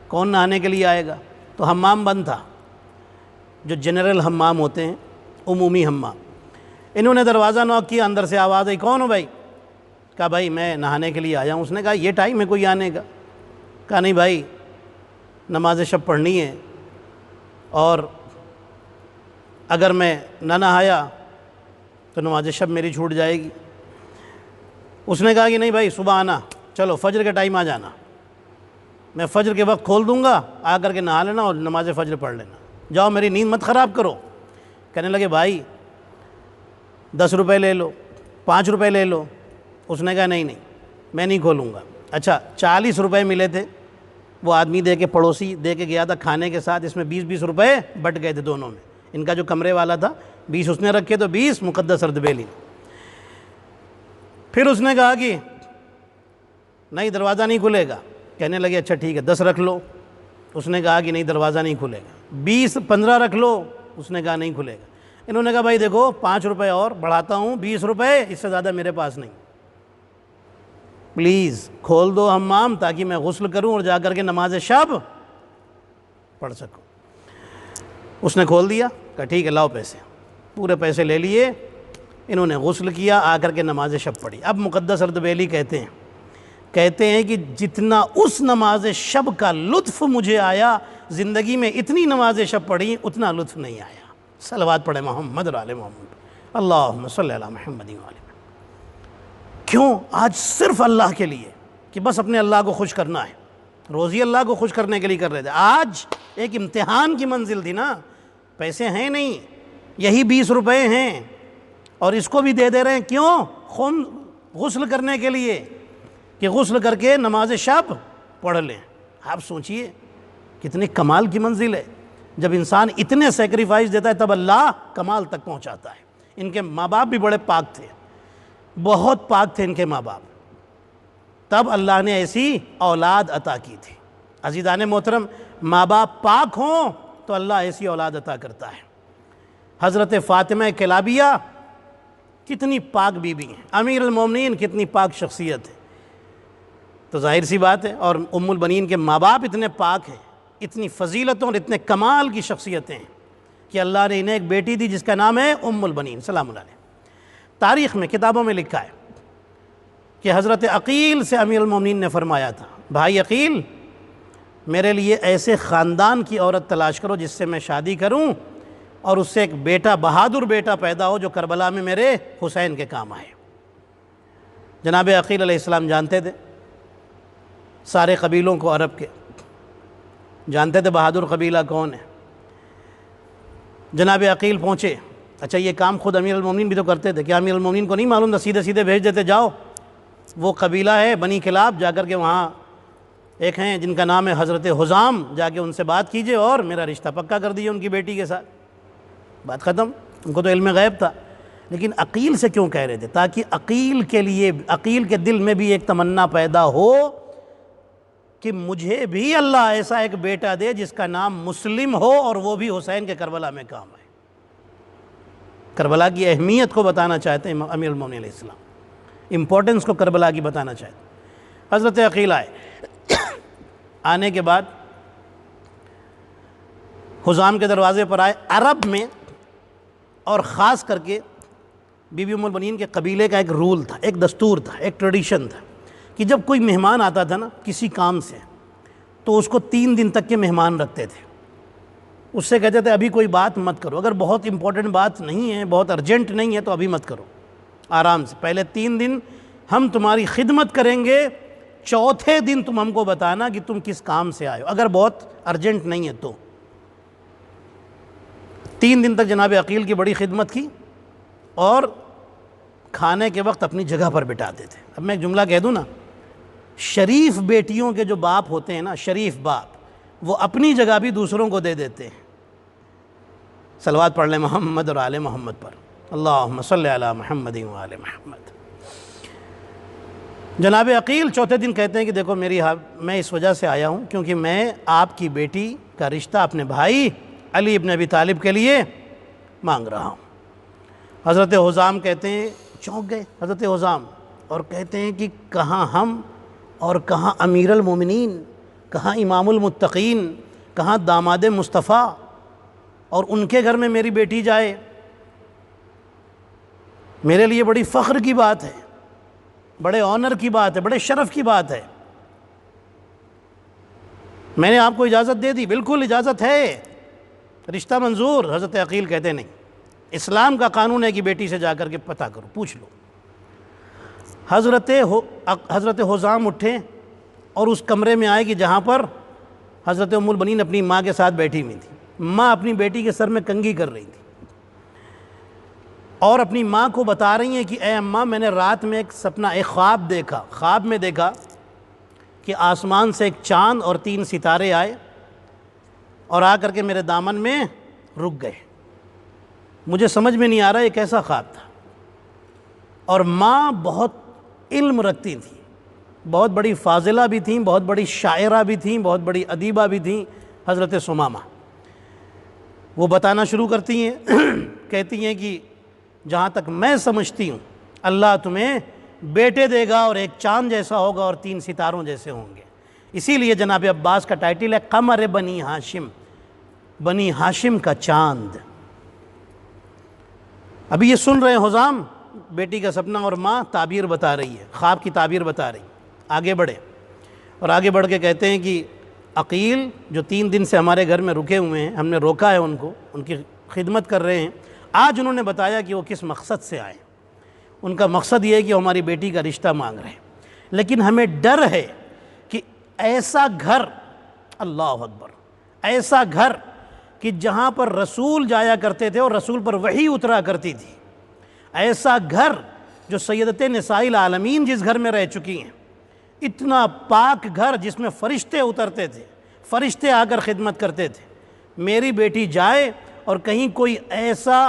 کون نہانے کے لیے آئے گا، تو حمام بند تھا، جو جنرل حمام ہوتے ہیں، عمومی حمام۔ انہوں نے دروازہ نوک کیا، اندر سے آواز آئی، کون ہو بھائی؟ کہا بھائی میں نہانے کے لیے آیا ہوں۔ اس نے کہا یہ ٹائم ہے کوئی آنے کا؟ کہا نہیں بھائی، نماز شب پڑھنی ہے، اور اگر میں نہ نہایا تو نماز شب میری چھوٹ جائے گی۔ اس نے کہا کہ نہیں بھائی، صبح آنا، چلو فجر کے ٹائم آ جانا، میں فجر کے وقت کھول دوں گا، آ کر کے نہا لینا اور نماز فجر پڑھ لینا، جاؤ میری نیند مت خراب کرو۔ کہنے لگے بھائی 10 روپے لے لو، 5 روپے لے لو۔ اس نے کہا نہیں میں نہیں کھولوں گا۔ اچھا 40 روپے ملے تھے، وہ آدمی دے کے، پڑوسی دے کے گیا تھا کھانے کے ساتھ، اس میں 20 روپے بٹ گئے تھے دونوں میں، ان کا جو کمرے والا تھا 20 اس نے رکھے تو 20 مقدس اردبیلی نے۔ پھر اس نے کہا کہ نہیں دروازہ نہیں کھلے گا۔ کہنے لگے اچھا ٹھیک ہے 10 رکھ لو۔ اس نے کہا کہ نہیں دروازہ نہیں کھلے گا۔ 15 رکھ لو۔ اس نے کہا نہیں کھلے گا۔ انہوں نے کہا بھائی دیکھو 5 روپے اور بڑھاتا ہوں، 20 روپے، اس سے زیادہ میرے پاس نہیں، پلیز کھول دو حمام تاکہ میں غسل کروں اور جا کر کے نماز شب پڑھ سکوں۔ اس نے کھول دیا، کہا ٹھیک ہے لاؤ پیسے، پورے پیسے لے لیے، انہوں نے غسل کیا، آ کر کے نماز شب پڑھی۔ اب مقدس اردبیلی کہتے ہیں کہ جتنا اس نماز شب کا لطف مجھے آیا، زندگی میں اتنی نماز شب پڑھی اتنا لطف نہیں آیا۔ صلوات پڑھے محمد و آل محمد، اللہم صلی علی محمد و آل محمد۔ کیوں؟ آج صرف اللہ کے لیے، کہ بس اپنے اللہ کو خوش کرنا ہے، روزی اللہ کو خوش کرنے کے لیے کر رہے تھے۔ آج ایک امتحان کی منزل تھی نا، پیسے ہیں نہیں، یہی 20 روپے ہیں اور اس کو بھی دے رہے ہیں، کیوں؟ خون غسل کرنے کے لیے، کہ غسل کر کے نماز شب پڑھ لیں۔ آپ سوچئے کتنی کمال کی منزل ہے، جب انسان اتنے سیکریفائز دیتا ہے تب اللہ کمال تک پہنچاتا ہے۔ ان کے ماں باپ بھی بڑے پاک تھے، بہت پاک تھے ان کے ماں باپ، تب اللہ نے ایسی اولاد عطا کی تھی۔ عزیزان محترم، ماں باپ پاک ہوں تو اللہ ایسی اولاد عطا کرتا ہے۔ حضرت فاطمہ کلابیہ کتنی پاک بی بی ہیں، امیر المومنین کتنی پاک شخصیت ہے، تو ظاہر سی بات ہے۔ اور ام البنین کے ماں باپ اتنے پاک ہیں، اتنی فضیلتوں اور اتنے کمال کی شخصیتیں ہیں کہ اللہ نے انہیں ایک بیٹی دی جس کا نام ہے ام البنین سلام اللہ علیہ۔ تاریخ میں، کتابوں میں لکھا ہے کہ حضرت عقیل سے امیر المومنین نے فرمایا تھا، بھائی عقیل، میرے لیے ایسے خاندان کی عورت تلاش کرو جس سے میں شادی کروں اور اس سے ایک بیٹا، بہادر بیٹا پیدا ہو جو کربلا میں میرے حسین کے کام آئے۔ جناب عقیل علیہ السلام جانتے تھے سارے قبیلوں کو، عرب کے جانتے تھے بہادر قبیلہ کون ہے۔ جناب عقیل پہنچے، اچھا یہ کام خود امیر المومنین بھی تو کرتے تھے، کیا امیر المومنین کو نہیں معلوم تھا؟ سیدھے سیدھے بھیج دیتے، جاؤ وہ قبیلہ ہے بنی کلاب، جا کر کے وہاں ایک ہیں جن کا نام ہے حضرت حزام، جا کے ان سے بات کیجئے اور میرا رشتہ پکا کر دیجئے ان کی بیٹی کے ساتھ، بات ختم۔ ان کو تو علم غیب تھا، لیکن عقیل سے کیوں کہہ رہے تھے؟ تاکہ عقیل کے لیے، عقیل کے دل میں بھی ایک تمنا پیدا ہو کہ مجھے بھی اللہ ایسا ایک بیٹا دے جس کا نام مسلم ہو اور وہ بھی حسین کے کربلا میں کام آئے۔ کربلا کی اہمیت کو بتانا چاہتے ہیں امیر المومنین علیہ السلام، امپورٹنس کو کربلا کی بتانا چاہتے ہیں۔ حضرت عقیل آئے، آنے کے بعد حزام کے دروازے پر آئے۔ عرب میں اور خاص کر کے بی بی ام البنین کے قبیلے کا ایک رول تھا، ایک دستور تھا، ایک ٹریڈیشن تھا کہ جب کوئی مہمان آتا تھا نا کسی کام سے، تو اس کو 3 دن تک کے مہمان رکھتے تھے۔ اس سے کہتے تھے ابھی کوئی بات مت کرو، اگر بہت امپورٹنٹ بات نہیں ہے، بہت ارجنٹ نہیں ہے تو ابھی مت کرو، آرام سے پہلے 3 دن ہم تمہاری خدمت کریں گے، چوتھے دن تم ہم کو بتانا کہ تم کس کام سے آئے ہو، اگر بہت ارجنٹ نہیں ہے تو۔ 3 دن تک جناب عقیل کی بڑی خدمت کی اور کھانے کے وقت اپنی جگہ پر بٹھاتے تھے۔ اب میں ایک جملہ کہہ دوں نا، شریف بیٹیوں کے جو باپ ہوتے ہیں نا، شریف باپ، وہ اپنی جگہ بھی دوسروں کو دے دیتے ہیں۔ صلوات پڑھ لیں محمد اور آل محمد پر، اللہم صلی علی محمد و آل محمد۔ جناب عقیل چوتھے دن کہتے ہیں کہ دیکھو میں اس وجہ سے آیا ہوں کیونکہ میں آپ کی بیٹی کا رشتہ اپنے بھائی علی ابن ابی طالب کے لیے مانگ رہا ہوں۔ حضرت حزام کہتے ہیں، چونک گئے حضرت حزام اور کہتے ہیں کہ کہاں ہم اور کہاں امیر المومنین، کہاں امام المتقین، کہاں داماد مصطفیٰ، اور ان کے گھر میں میری بیٹی جائے، میرے لیے بڑی فخر کی بات ہے، بڑے آنر کی بات ہے، بڑے شرف کی بات ہے۔ میں نے آپ کو اجازت دے دی، بالکل اجازت ہے، رشتہ منظور۔ حضرت عقیل کہتے نہیں، اسلام کا قانون ہے کہ بیٹی سے جا کر کے پتہ کرو، پوچھ لو۔ حضرت حزام اٹھے اور اس کمرے میں آئے کہ جہاں پر حضرت ام البنین اپنی ماں کے ساتھ بیٹھی ہوئی تھی۔ ماں اپنی بیٹی کے سر میں کنگھی کر رہی تھی اور اپنی ماں کو بتا رہی ہیں کہ اے اماں، میں نے رات میں ایک سپنا، ایک خواب دیکھا، خواب میں دیکھا کہ آسمان سے ایک چاند اور 3 ستارے آئے اور آ کر کے میرے دامن میں رک گئے، مجھے سمجھ میں نہیں آ رہا یہ کیسا خواب تھا۔ اور ماں بہت علم رکھتی تھیں، بہت بڑی فاضلہ بھی تھیں، بہت بڑی شاعرہ بھی تھیں، بہت بڑی ادیبہ بھی تھیں، حضرت ثمامہ۔ وہ بتانا شروع کرتی ہیں، کہتی ہیں کہ جہاں تک میں سمجھتی ہوں اللہ تمہیں بیٹے دے گا اور ایک چاند جیسا ہوگا اور 3 ستاروں جیسے ہوں گے۔ اسی لیے جناب عباس کا ٹائٹل ہے قمر بنی ہاشم، بنی ہاشم کا چاند۔ ابھی یہ سن رہے ہیں حزام، بیٹی کا سپنا اور ماں تعبیر بتا رہی ہے، خواب کی تعبیر بتا رہی ہے۔ آگے بڑھے اور آگے بڑھ کے کہتے ہیں کہ عقیل جو 3 دن سے ہمارے گھر میں رکے ہوئے ہیں، ہم نے روکا ہے ان کو، ان کی خدمت کر رہے ہیں، آج انہوں نے بتایا کہ وہ کس مقصد سے آئے۔ ان کا مقصد یہ ہے کہ ہماری بیٹی کا رشتہ مانگ رہے ہیں، لیکن ہمیں ڈر ہے کہ ایسا گھر، اللہ اکبر، ایسا گھر کہ جہاں پر رسول جایا کرتے تھے اور رسول پر وحی اترا کرتی تھی، ایسا گھر جو سیدت نساء العالمین جس گھر میں رہ چکی ہیں، اتنا پاک گھر جس میں فرشتے اترتے تھے، فرشتے آ کر خدمت کرتے تھے، میری بیٹی جائے اور کہیں کوئی ایسا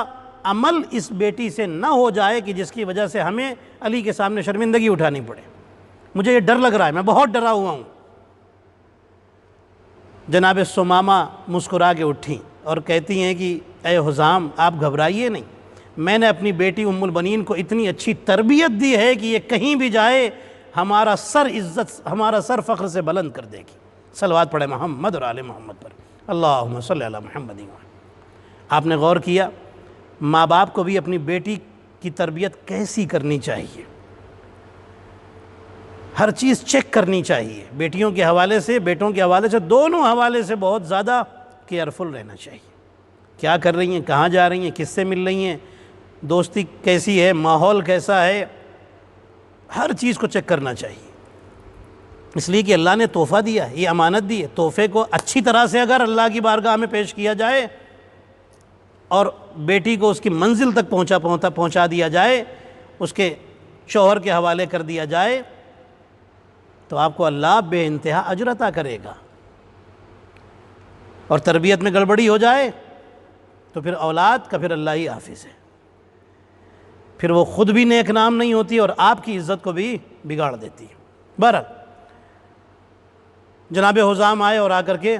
عمل اس بیٹی سے نہ ہو جائے کہ جس کی وجہ سے ہمیں علی کے سامنے شرمندگی اٹھانی پڑے۔ مجھے یہ ڈر لگ رہا ہے، میں بہت ڈرا ہوا ہوں۔ جناب ثمامہ مسکرا کے اٹھیں اور کہتی ہیں کہ اے حزام آپ گھبرائیے نہیں، میں نے اپنی بیٹی ام البنین کو اتنی اچھی تربیت دی ہے کہ یہ کہیں بھی جائے ہمارا سر عزت، ہمارا سر فخر سے بلند کر دے گی۔ صلوات پڑھے محمد اور آل محمد پر، اللہم صلی علی محمد۔ آپ نے غور کیا ماں باپ کو بھی اپنی بیٹی کی تربیت کیسی کرنی چاہیے، ہر چیز چیک کرنی چاہیے، بیٹیوں کے حوالے سے، بیٹوں کے حوالے سے، دونوں حوالے سے بہت زیادہ کیئرفل رہنا چاہیے۔ کیا کر رہی ہیں، کہاں جا رہی ہیں، کس سے مل رہی ہیں، دوستی کیسی ہے، ماحول کیسا ہے، ہر چیز کو چیک کرنا چاہیے، اس لیے کہ اللہ نے تحفہ دیا ہے، یہ امانت دی ہے۔ تحفے کو اچھی طرح سے اگر اللہ کی بارگاہ میں پیش کیا جائے اور بیٹی کو اس کی منزل تک پہنچا دیا جائے، اس کے شوہر کے حوالے کر دیا جائے، تو آپ کو اللہ بے انتہا اجر عطا کرے گا۔ اور تربیت میں گڑبڑی ہو جائے تو پھر اولاد کا پھر اللہ ہی حافظ ہے، پھر وہ خود بھی نیک نام نہیں ہوتی اور آپ کی عزت کو بھی بگاڑ دیتی ہے۔ بہرحال جناب حزام آئے اور آ کر کے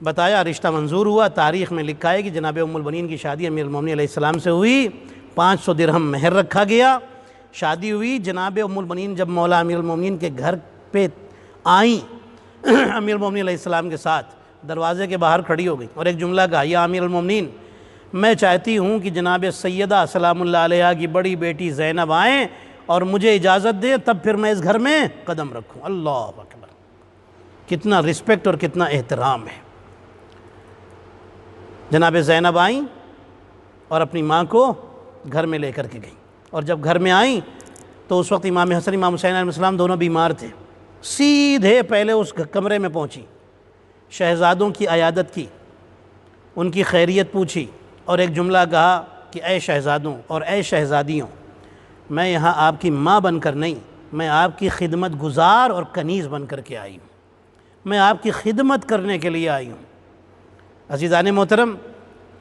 بتایا، رشتہ منظور ہوا۔ تاریخ میں لکھا ہے کہ جناب ام البنین کی شادی امیر المومنین علیہ السلام سے ہوئی، 500 درہم مہر رکھا گیا، شادی ہوئی۔ جناب ام البنین جب مولا امیر المومنین کے گھر پہ آئیں امیر المومنین علیہ السلام کے ساتھ، دروازے کے باہر کھڑی ہو گئی اور ایک جملہ کہا، یا امیر المومنین، میں چاہتی ہوں کہ جناب سیدہ سلام اللہ علیہا کی بڑی بیٹی زینب آئیں اور مجھے اجازت دیں، تب پھر میں اس گھر میں قدم رکھوں۔ اللہ اکبر، کتنا رسپیکٹ اور کتنا احترام ہے۔ جناب زینب آئیں اور اپنی ماں کو گھر میں لے کر کے گئیں، اور جب گھر میں آئیں تو اس وقت امام حسن امام حسین علیہ السلام دونوں بیمار تھے۔ سیدھے پہلے اس کمرے میں پہنچی، شہزادوں کی عیادت کی، ان کی خیریت پوچھی اور ایک جملہ کہا کہ اے شہزادوں اور اے شہزادیوں، میں یہاں آپ کی ماں بن کر نہیں، میں آپ کی خدمت گزار اور کنیز بن کر کے آئی ہوں، میں آپ کی خدمت کرنے کے لیے آئی ہوں۔ عزیزان محترم،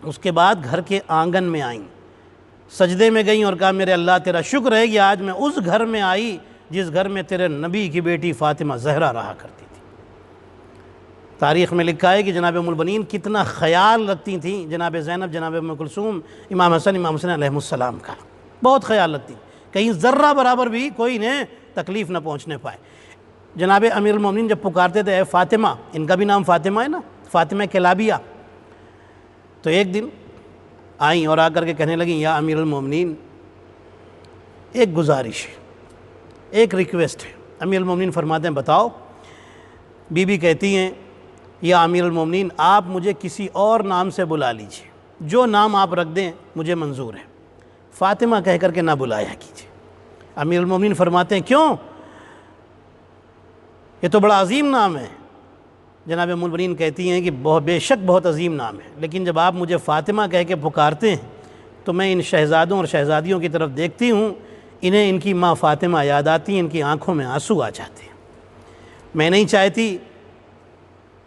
اس کے بعد گھر کے آنگن میں آئیں، سجدے میں گئیں اور کہا، میرے اللہ تیرا شکر ہے کہ آج میں اس گھر میں آئی جس گھر میں تیرے نبی کی بیٹی فاطمہ زہرا رہا کرتی تھی۔ تاریخ میں لکھا ہے کہ جناب ام البنین کتنا خیال رکھتی تھیں جناب زینب، جناب ام کلثوم، امام حسن علیہ السلام کا بہت خیال رکھتی، کہیں ذرہ برابر بھی کوئی انہیں تکلیف نہ پہنچنے پائے۔ جناب امیر المومنین جب پکارتے تھے اے فاطمہ، ان کا بھی نام فاطمہ ہے نا، فاطمہ کلابیہ، تو ایک دن آئیں اور آ کر کے کہنے لگیں، یا امیر المومنین، ایک گزارش ہے، ایک ریکویسٹ ہے۔ امیر المومنین فرماتے ہیں بتاؤ۔ بی بی کہتی ہیں، یا امیر المومنین، آپ مجھے کسی اور نام سے بلا لیجئے، جو نام آپ رکھ دیں مجھے منظور ہے، فاطمہ کہہ کر کے نہ بلایا کیجئے۔ امیر المومنین فرماتے ہیں کیوں؟ یہ تو بڑا عظیم نام ہے۔ جناب ام البنین کہتی ہیں کہ بے شک بہت عظیم نام ہے، لیکن جب آپ مجھے فاطمہ کہہ کے پکارتے ہیں تو میں ان شہزادوں اور شہزادیوں کی طرف دیکھتی ہوں، انہیں ان کی ماں فاطمہ یاد آتی ہیں، ان کی آنکھوں میں آنسو آ جاتے ہیں۔ میں نہیں چاہتی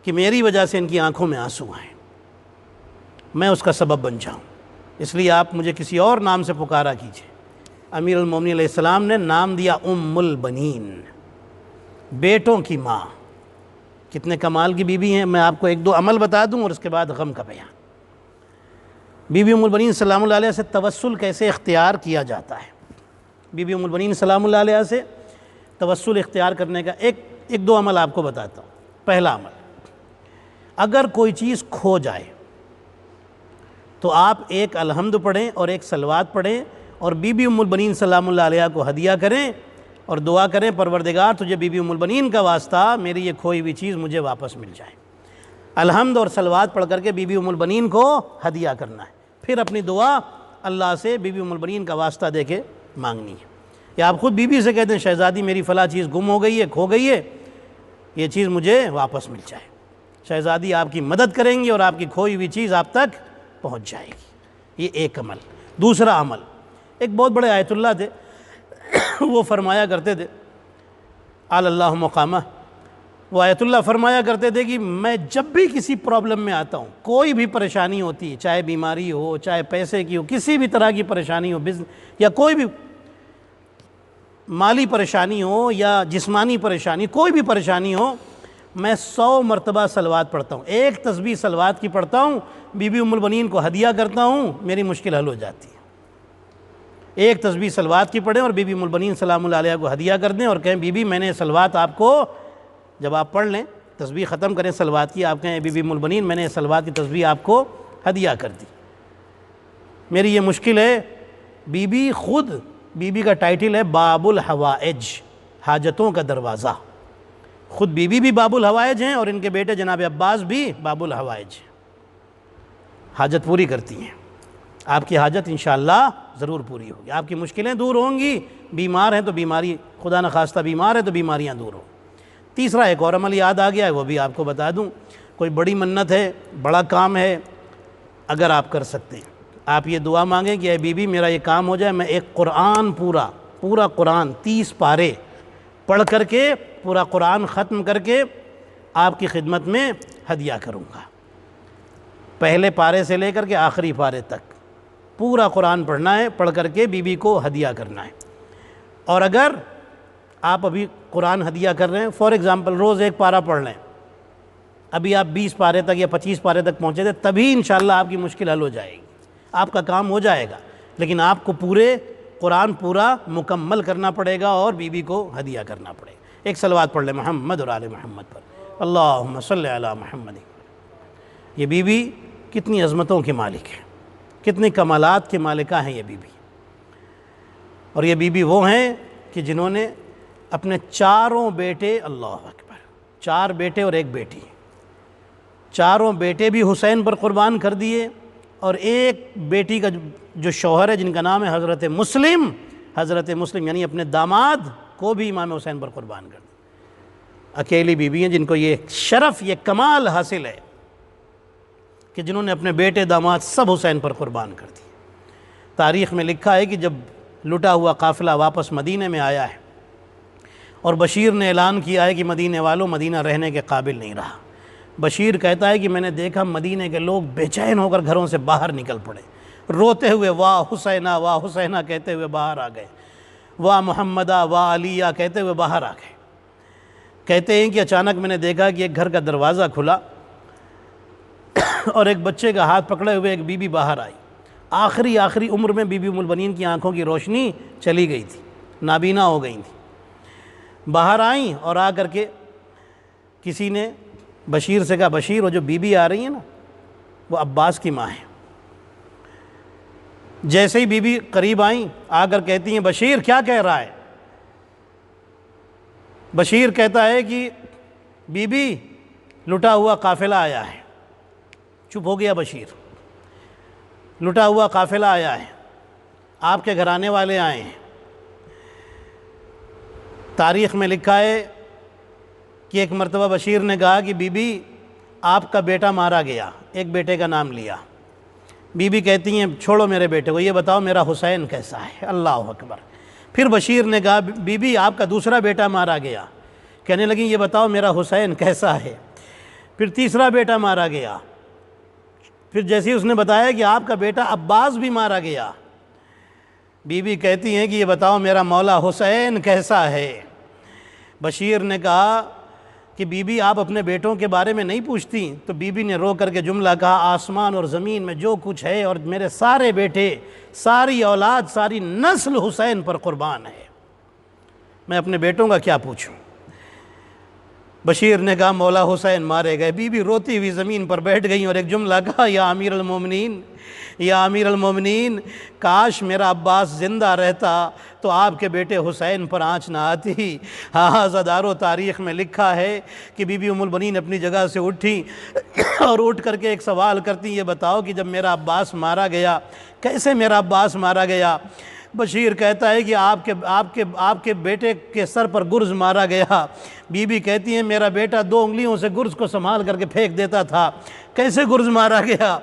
کہ میری وجہ سے ان کی آنکھوں میں آنسو آئیں، میں اس کا سبب بن جاؤں، اس لیے آپ مجھے کسی اور نام سے پکارا کیجیے۔ امیر المومنین علیہ السلام نے نام دیا ام البنین، بیٹوں کی ماں۔ کتنے کمال کی بی بی ہیں، میں آپ کو ایک دو عمل بتا دوں اور اس کے بعد غم کا بیان۔ بی بی ام البنین سلام اللہ علیہ سے توسل کیسے اختیار کیا جاتا ہے؟ بی بی ام البنین سلام اللہ علیہ سے توسل اختیار کرنے کا ایک دو عمل آپ کو بتاتا ہوں۔ پہلا عمل، اگر کوئی چیز کھو جائے تو آپ ایک الحمد پڑھیں اور ایک صلوات پڑھیں اور بی بی ام البنین سلام اللہ علیہ کو ہدیہ کریں اور دعا کریں، پروردگار تجھے بی بی ام البنین کا واسطہ میری یہ کھوئی ہوئی چیز مجھے واپس مل جائے۔ الحمد اور صلوات پڑھ کر کے بی بی ام البنین کو ہدیہ کرنا ہے، پھر اپنی دعا اللہ سے بی بی ام البنین کا واسطہ دے کے مانگنی ہے، یا آپ خود بیوی سے کہتے ہیں شہزادی میری فلاں چیز گم ہو گئی ہے، کھو گئی ہے، یہ چیز مجھے واپس مل جائے، شہزادی آپ کی مدد کریں گی اور آپ کی کھوئی ہوئی چیز آپ تک پہنچ جائے گی۔ یہ ایک عمل۔ دوسرا عمل، ایک بہت بڑے آیت اللہ تھے، وہ فرمایا کرتے تھے اعلی اللہ مقامہ، وہ آیت اللہ فرمایا کرتے تھے کہ میں جب بھی کسی پرابلم میں آتا ہوں، کوئی بھی پریشانی ہوتی ہے، چاہے بیماری ہو، چاہے پیسے کی ہو، کسی بھی طرح کی پریشانی ہو، یا کوئی بھی مالی پریشانی ہو یا جسمانی پریشانی، کوئی بھی پریشانی ہو، میں 100 مرتبہ صلوات پڑھتا ہوں، ایک تسبیح صلوات کی پڑھتا ہوں، بی بی ام البنین کو ہدیہ کرتا ہوں، میری مشکل حل ہو جاتی ہے۔ ایک تسبیح صلوات کی پڑھیں اور بی بی ام البنین سلام اللہ علیہ کو ہدیہ کر دیں اور کہیں بی بی میں نے صلوات آپ کو، جب آپ پڑھ لیں تسبیح ختم کریں صلوات کی، آپ کہیں بی بی ام البنین میں نے صلوات کی تسبیح آپ کو ہدیہ کر دی، میری یہ مشکل ہے۔ بی بی خود، بی بی کا ٹائٹل ہے باب الحوائج، حاجتوں کا دروازہ، خود بی بی بھی باب الحوائج ہیں اور ان کے بیٹے جناب عباس بھی باب الحوائج ہیں، حاجت پوری کرتی ہیں۔ آپ کی حاجت انشاءاللہ ضرور پوری ہوگی، آپ کی مشکلیں دور ہوں گی، بیمار ہیں تو بیماری، خدا نخواستہ بیمار ہے تو بیماریاں دور ہوں۔ تیسرا ایک اور عمل یاد آ گیا ہے، وہ بھی آپ کو بتا دوں، کوئی بڑی منت ہے، بڑا کام ہے، اگر آپ کر سکتے ہیں آپ یہ دعا مانگیں کہ اے بی بی میرا یہ کام ہو جائے، میں ایک قرآن پورا قرآن 30 پارے پڑھ کر کے، پورا قرآن ختم کر کے آپ کی خدمت میں ہدیہ کروں گا، پہلے پارے سے لے کر کے آخری پارے تک پورا قرآن پڑھنا ہے، پڑھ کر کے بی بی کو ہدیہ کرنا ہے۔ اور اگر آپ ابھی قرآن ہدیہ کر رہے ہیں، فار ایگزامپل روز ایک پارہ پڑھ لیں، ابھی آپ 20 پارے تک یا 25 پارے تک پہنچے تھے، تبھی انشاءاللہ آپ کی مشکل حل ہو جائے گی، آپ کا کام ہو جائے گا، لیکن آپ کو پورے قرآن پورا مکمل کرنا پڑے گا اور بی بی کو ہدیہ کرنا پڑے گا۔ ایک صلوات پڑھ لیں محمد اور آل محمد پر، اللہم صلی علی محمد۔ یہ بی بی کتنی عظمتوں کے مالک ہے، کتنی کمالات کے مالکہ ہیں یہ بی بی، اور یہ بی بی وہ ہیں کہ جنہوں نے اپنے چاروں بیٹے، اللہ اکبر، 4 بیٹے اور 1 بیٹی، چاروں بیٹے بھی حسین پر قربان کر دیے، اور ایک بیٹی کا جو شوہر ہے جن کا نام ہے حضرت مسلم یعنی اپنے داماد کو بھی امام حسین پر قربان کر دیا۔ اکیلی بیوی ہیں جن کو یہ شرف، یہ کمال حاصل ہے کہ جنہوں نے اپنے بیٹے داماد سب حسین پر قربان کر دیے۔ تاریخ میں لکھا ہے کہ جب لٹا ہوا قافلہ واپس مدینے میں آیا ہے اور بشیر نے اعلان کیا ہے کہ مدینے والوں، مدینہ رہنے کے قابل نہیں رہا، بشیر کہتا ہے کہ میں نے دیکھا مدینے کے لوگ بے چین ہو کر گھروں سے باہر نکل پڑے، روتے ہوئے واہ حسینہ کہتے ہوئے باہر آ گئے، واہ محمدہ واہ علیہ کہتے ہوئے باہر آ گئے۔ کہتے ہیں کہ اچانک میں نے دیکھا کہ ایک گھر کا دروازہ کھلا اور ایک بچے کا ہاتھ پکڑے ہوئے ایک بی بی باہر آئی، آخری عمر میں بی بی ام البنین کی آنکھوں کی روشنی چلی گئی تھی، نابینا ہو گئی تھی، باہر آئیں اور آ کر کے کسی نے بشیر سے کہا بشیر وہ جو بی بی آ رہی ہے نا وہ عباس کی ماں ہے۔ جیسے ہی بی بی قریب آئیں آ کر کہتی ہیں بشیر کیا کہہ رہا ہے؟ بشیر کہتا ہے کہ بی بی لٹا ہوا قافلہ آیا ہے۔ چپ ہو گیا بشیر، لٹا ہوا قافلہ آیا ہے، آپ کے گھرانے والے آئے ہیں۔ تاریخ میں لکھا ہے کہ ایک مرتبہ بشیر نے کہا کہ بی بی آپ کا بیٹا مارا گیا، ایک بیٹے کا نام لیا۔ بی بی کہتی ہیں چھوڑو میرے بیٹے کو، یہ بتاؤ میرا حسین کیسا ہے؟ اللہ اکبر۔ پھر بشیر نے کہا بی بی آپ کا دوسرا بیٹا مارا گیا، کہنے لگیں یہ بتاؤ میرا حسین کیسا ہے؟ پھر تیسرا بیٹا مارا گیا، پھر جیسے اس نے بتایا کہ آپ کا بیٹا عباس بھی مارا گیا، بی بی کہتی ہیں کہ یہ بتاؤ میرا مولا حسین کیسا ہے؟ بشیر نے کہا کہ بی بی آپ اپنے بیٹوں کے بارے میں نہیں پوچھتی؟ تو بی بی نے رو کر کے جملہ کہا آسمان اور زمین میں جو کچھ ہے اور میرے سارے بیٹے، ساری اولاد، ساری نسل حسین پر قربان ہے، میں اپنے بیٹوں کا کیا پوچھوں؟ بشیر نے کہا مولا حسین مارے گئے۔ بی بی روتی ہوئی زمین پر بیٹھ گئیں اور ایک جملہ کہا یا امیر المومنین کاش میرا عباس زندہ رہتا تو آپ کے بیٹے حسین پر آنچ نہ آتی۔ ہاں زدارو تاریخ میں لکھا ہے کہ بی بی ام البنین اپنی جگہ سے اٹھی اور اٹھ کر کے ایک سوال کرتی، یہ بتاؤ کہ جب میرا عباس مارا گیا، کیسے میرا عباس مارا گیا؟ بشیر کہتا ہے کہ آپ کے بیٹے کے سر پر گرز مارا گیا۔ بی بی کہتی ہیں میرا بیٹا 2 انگلیوں سے گرز کو سنبھال کر کے پھینک دیتا تھا، کیسے گرز مارا گیا؟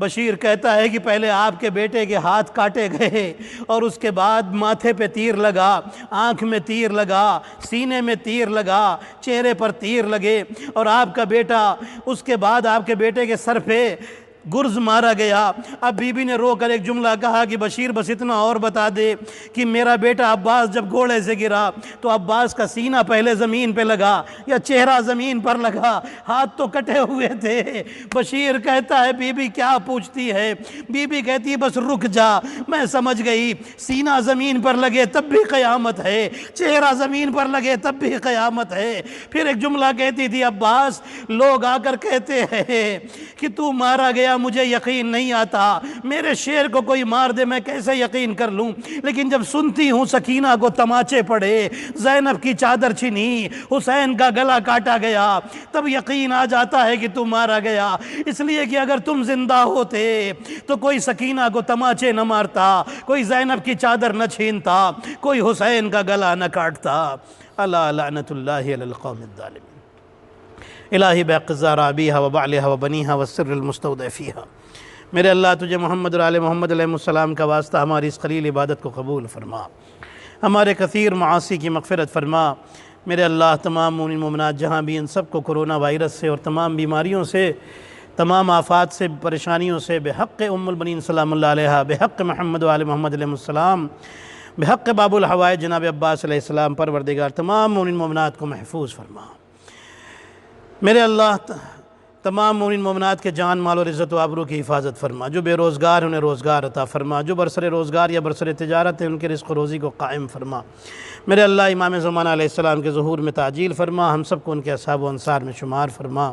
بشیر کہتا ہے کہ پہلے آپ کے بیٹے کے ہاتھ کاٹے گئے اور اس کے بعد ماتھے پہ تیر لگا، آنکھ میں تیر لگا، سینے میں تیر لگا، چہرے پر تیر لگے، اور آپ کا بیٹا، اس کے بعد آپ کے بیٹے کے سر پہ گرز مارا گیا۔ اب بی بی نے رو کر ایک جملہ کہا کہ بشیر بس اتنا اور بتا دے کہ میرا بیٹا عباس جب گھوڑے سے گرا تو عباس کا سینہ پہلے زمین پہ لگا یا چہرہ زمین پر لگا؟ ہاتھ تو کٹے ہوئے تھے۔ بشیر کہتا ہے بی بی کیا پوچھتی ہے؟ بی بی کہتی ہے بس رک جا، میں سمجھ گئی، سینہ زمین پر لگے تب بھی قیامت ہے، چہرہ زمین پر لگے تب بھی قیامت ہے۔ پھر ایک جملہ کہتی تھی عباس لوگ آ کر کہتے ہیں کہ تو مارا گیا، مجھے یقین نہیں آتا، میرے شیر کو کوئی مار دے میں کیسے یقین کر لوں، لیکن جب سنتی ہوں سکینہ کو تماچے پڑے، زینب کی چادر چھنی، حسین کا گلا کاٹا گیا، تب یقین آ جاتا ہے کہ تم مارا گیا۔ اس لیے کہ اگر تم زندہ ہوتے تو کوئی سکینہ کو تماچے نہ مارتا، کوئی زینب کی چادر نہ چھینتا، کوئی حسین کا گلا نہ کاٹتا۔ الا لعنت اللہ علی القوم الظالمین۔ الہی بحق الزہرا ابیہا و بعلہا و بنیہا والسر المستودع فیہا، میرے اللہ تجھے محمد اور آل محمد علیہ السلام کا واسطہ ہماری اس قلیل عبادت کو قبول فرما، ہمارے کثیر معاصی کی مغفرت فرما۔ میرے اللہ تمام مومن مومنات جہاں بھی ان سب کو کرونا وائرس سے اور تمام بیماریوں سے، تمام آفات سے، پریشانیوں سے، بحق ام البنین سلام اللہ علیہا، بحق محمد و آل محمد علیہ السلام، بحق باب الحوائج جناب عباس علیہ السلام، پروردگار تمام مومن مومنات کو محفوظ فرما۔ میرے اللہ تمام مومن مومنات کے جان مال اور عزت و آبرو کی حفاظت فرما، جو بے روزگار انہیں روزگار عطا فرما، جو برسر روزگار یا برسر تجارت ہیں ان کے رزق و روزی کو قائم فرما۔ میرے اللہ امام زمانہ علیہ السلام کے ظہور میں تعجیل فرما، ہم سب کو ان کے اصحاب و انصار میں شمار فرما۔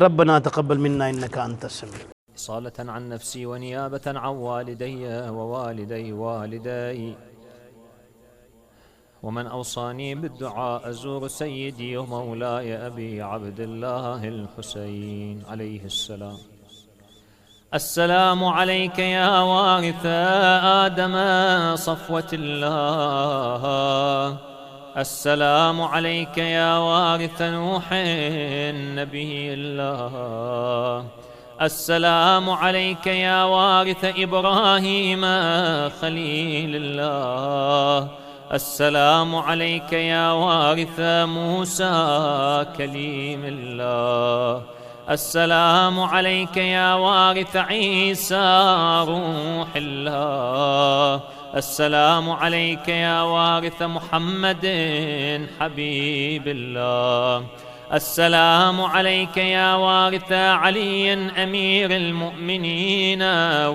ربنا تقبل منا انک انت السمیع۔ صالة عن نفسي ونيابة عن والدي ووالدي والدي ومن أوصاني بالدعاء أزور سيدي ومولاي أبي عبد الله الحسين عليه السلام. السلام عليك يا وارث آدم صفوة الله، السلام عليك يا وارث نوح نبي الله، السلام عليك يا وارث إبراهيم خليل الله، السلام عليك يا وارث موسى كليم الله، السلام عليك يا وارث عيسى روح الله، السلام عليك يا وارث محمد حبيب الله، السلام عليك يا وارث علي أمير المؤمنين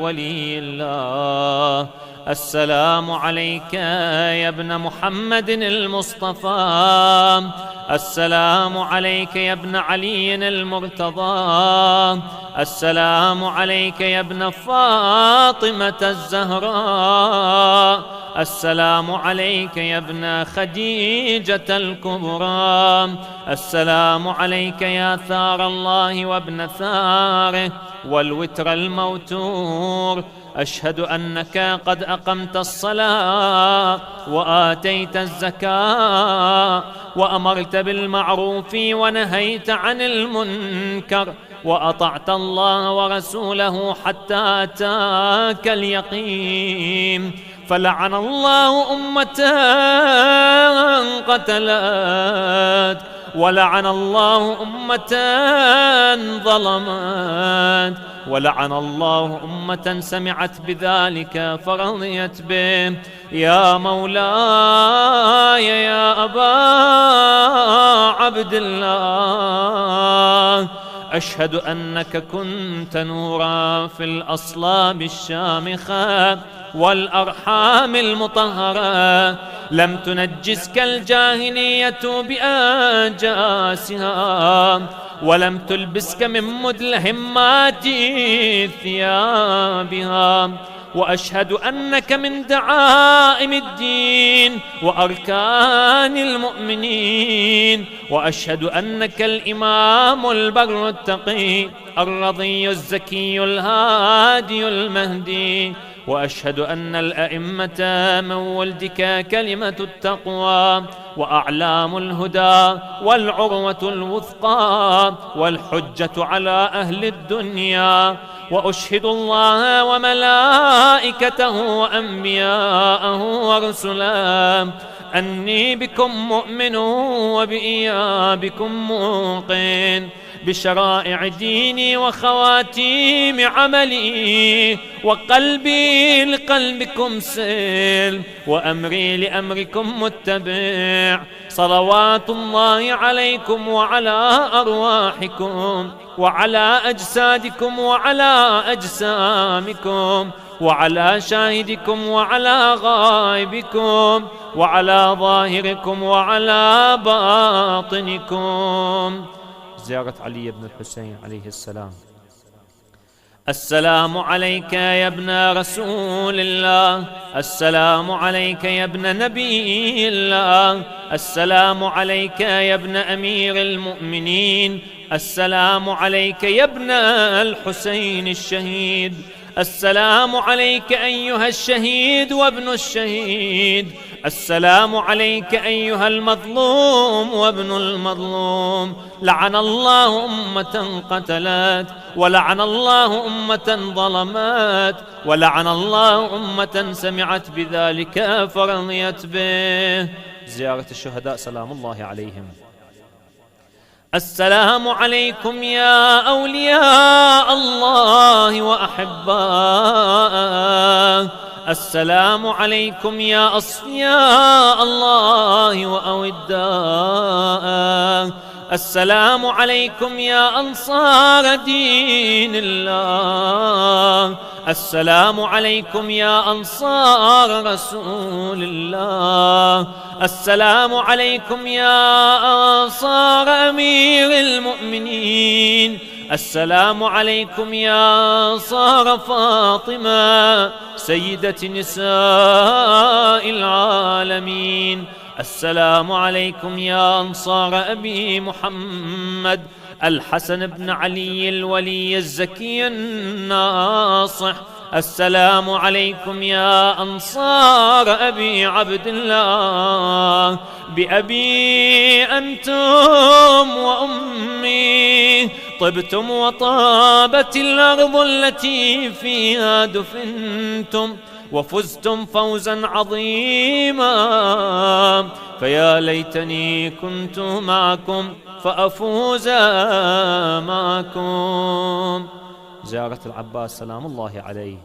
ولي الله، السلام عليك يا ابن محمد المصطفى، السلام عليك يا ابن علي المرتضى، السلام عليك يا ابن فاطمة الزهراء، السلام عليك يا ابن خديجة الكبرى، السلام عليك يا ثار الله وابن ثاره والوتر الموتور، أشهد أنك قد أقمت الصلاة وآتيت الزكاة وأمرت بالمعروف ونهيت عن المنكر وأطعت الله ورسوله حتى أتاك اليقين، فلعن الله أمة قتلت ولعن الله أمة ظلمت ولعن الله أمة سمعت بذلك فرضيت به. يا مولاي يا أبا عبد الله، أشهد أنك كنت نورا في الأصلاب الشامخة والأرحام المطهرة، لم تنجسك الجاهلية بأنجاسها ولم تلبسك من مدلهمات ثيابها، وأشهد أنك من دعائم الدين وأركان المؤمنين، وأشهد أنك الإمام البر التقي الرضي الزكي الهادي المهدي، وأشهد أن الأئمة من ولدك كلمة التقوى وأعلام الهدى والعروة الوثقى والحجة على أهل الدنيا. وأشهد الله وملائكته وأنبياءه ورسله أني بكم مؤمن وبإيابكم موقن بشرائع ديني وخواتيم عملي، وقلبي لقلبكم سل وأمري لأمركم متبع. صلوات الله عليكم وعلى أرواحكم وعلى أجسادكم وعلى أجسامكم وعلى شاهدكم وعلى غائبكم وعلى ظاهركم وعلى باطنكم. زيارة علي بن الحسين عليه السلام. السلام عليك يا ابن رسول الله، السلام عليك يا ابن نبي الله، السلام عليك يا ابن أمير المؤمنين، السلام عليك يا ابن الحسين الشهيد، السلام عليك أيها الشهيد وابن الشهيد، السلام عليك أيها المظلوم وابن المظلوم. لعن الله أمة قتلت، ولعن الله أمة ظلمت، ولعن الله أمة سمعت بذلك فرضيت به. زيارة الشهداء سلام الله عليهم. السلام عليكم يا أولياء الله وأحباءه، السلام عليكم يا أصفياء الله وأوداءه، السلام عليكم يا أنصار دين الله، السلام عليكم يا أنصار رسول الله، السلام عليكم يا أنصار أمير المؤمنين، السلام عليكم يا أنصار فاطمة سيدة نساء العالمين، السلام عليكم يا أنصار أبي محمد الحسن بن علي الولي الزكي الناصح، السلام عليكم يا أنصار أبي عبد الله، بأبي أنتم وأمي طبتم وطابت الأرض التي فيها دفنتم وفزتم فوزا عظيما، فيا ليتني كنت معكم فأفوز معكم. زيارة العباس سلام الله عليه.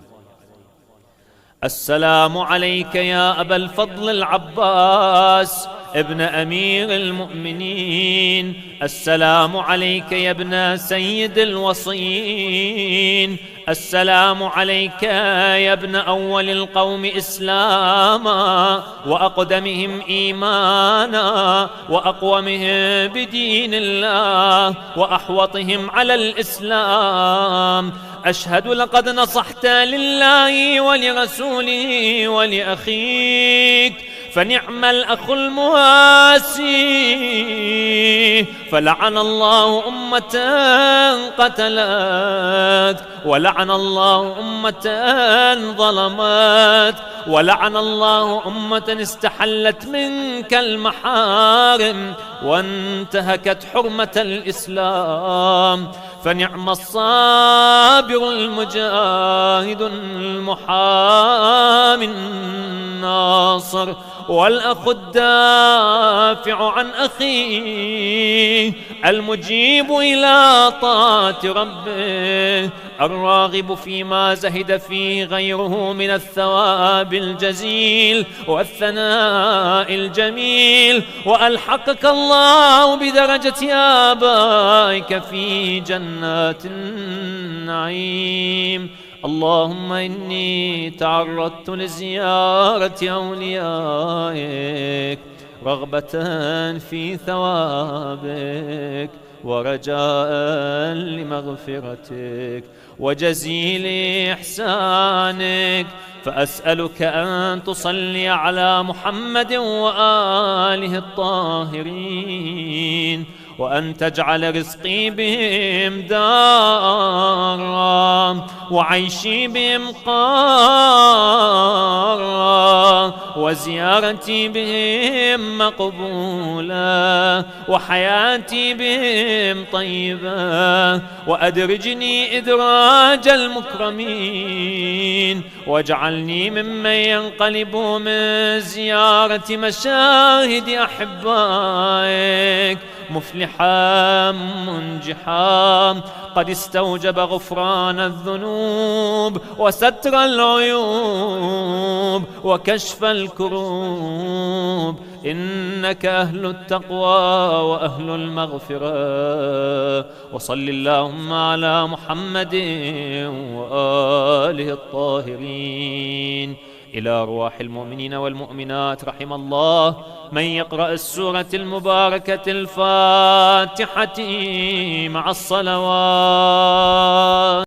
السلام عليك يا أبا الفضل العباس ابن أمير المؤمنين، السلام عليك يا ابن سيد الوصيين، السلام عليك يا ابن أول القوم إسلاما وأقدمهم إيمانا وأقومهم بدين الله وأحوطهم على الإسلام. أشهد لقد نصحت لله ولرسوله ولأخيك، فنعم الأخ المواسي، فلعن الله أمة قتلت، ولعن الله أمة ظلمت، ولعن الله أمة استحلت منك المحارم وانتهكت حرمة الإسلام. فنعم الصابر المجاهد المحامي الناصر والأخ الدافع عن أخيه المجيب إلى طاعة ربه الراغب فيما زهد فيه غيره من الثواب الجزيل والثناء الجميل. وألحقك الله بدرجة آبائك في جنات النعيم. اللهم إني تعرضت لزيارة أوليائك رغبة في ثوابك ورجاء لمغفرتك وجزيل إحسانك، فأسألك أن تصلي على محمد وآله الطاهرين وأن تجعل رزقي بهم دارا وعيشي بهم قارا وزيارتي بهم مقبولة وحياتي بهم طيبة وأدرجني إدراج المكرمين واجعلني ممن ينقلب من زيارة مشاهد أحبائك مفلحا منجحا قد استوجب غفران الذنوب وستر العيوب وكشف الكروب إنك أهل التقوى وأهل المغفرة. وصل اللهم على محمد وآله الطاهرين. إلى أرواح المؤمنين والمؤمنات رحم الله من يقرأ السورة المباركة الفاتحة مع الصلوات.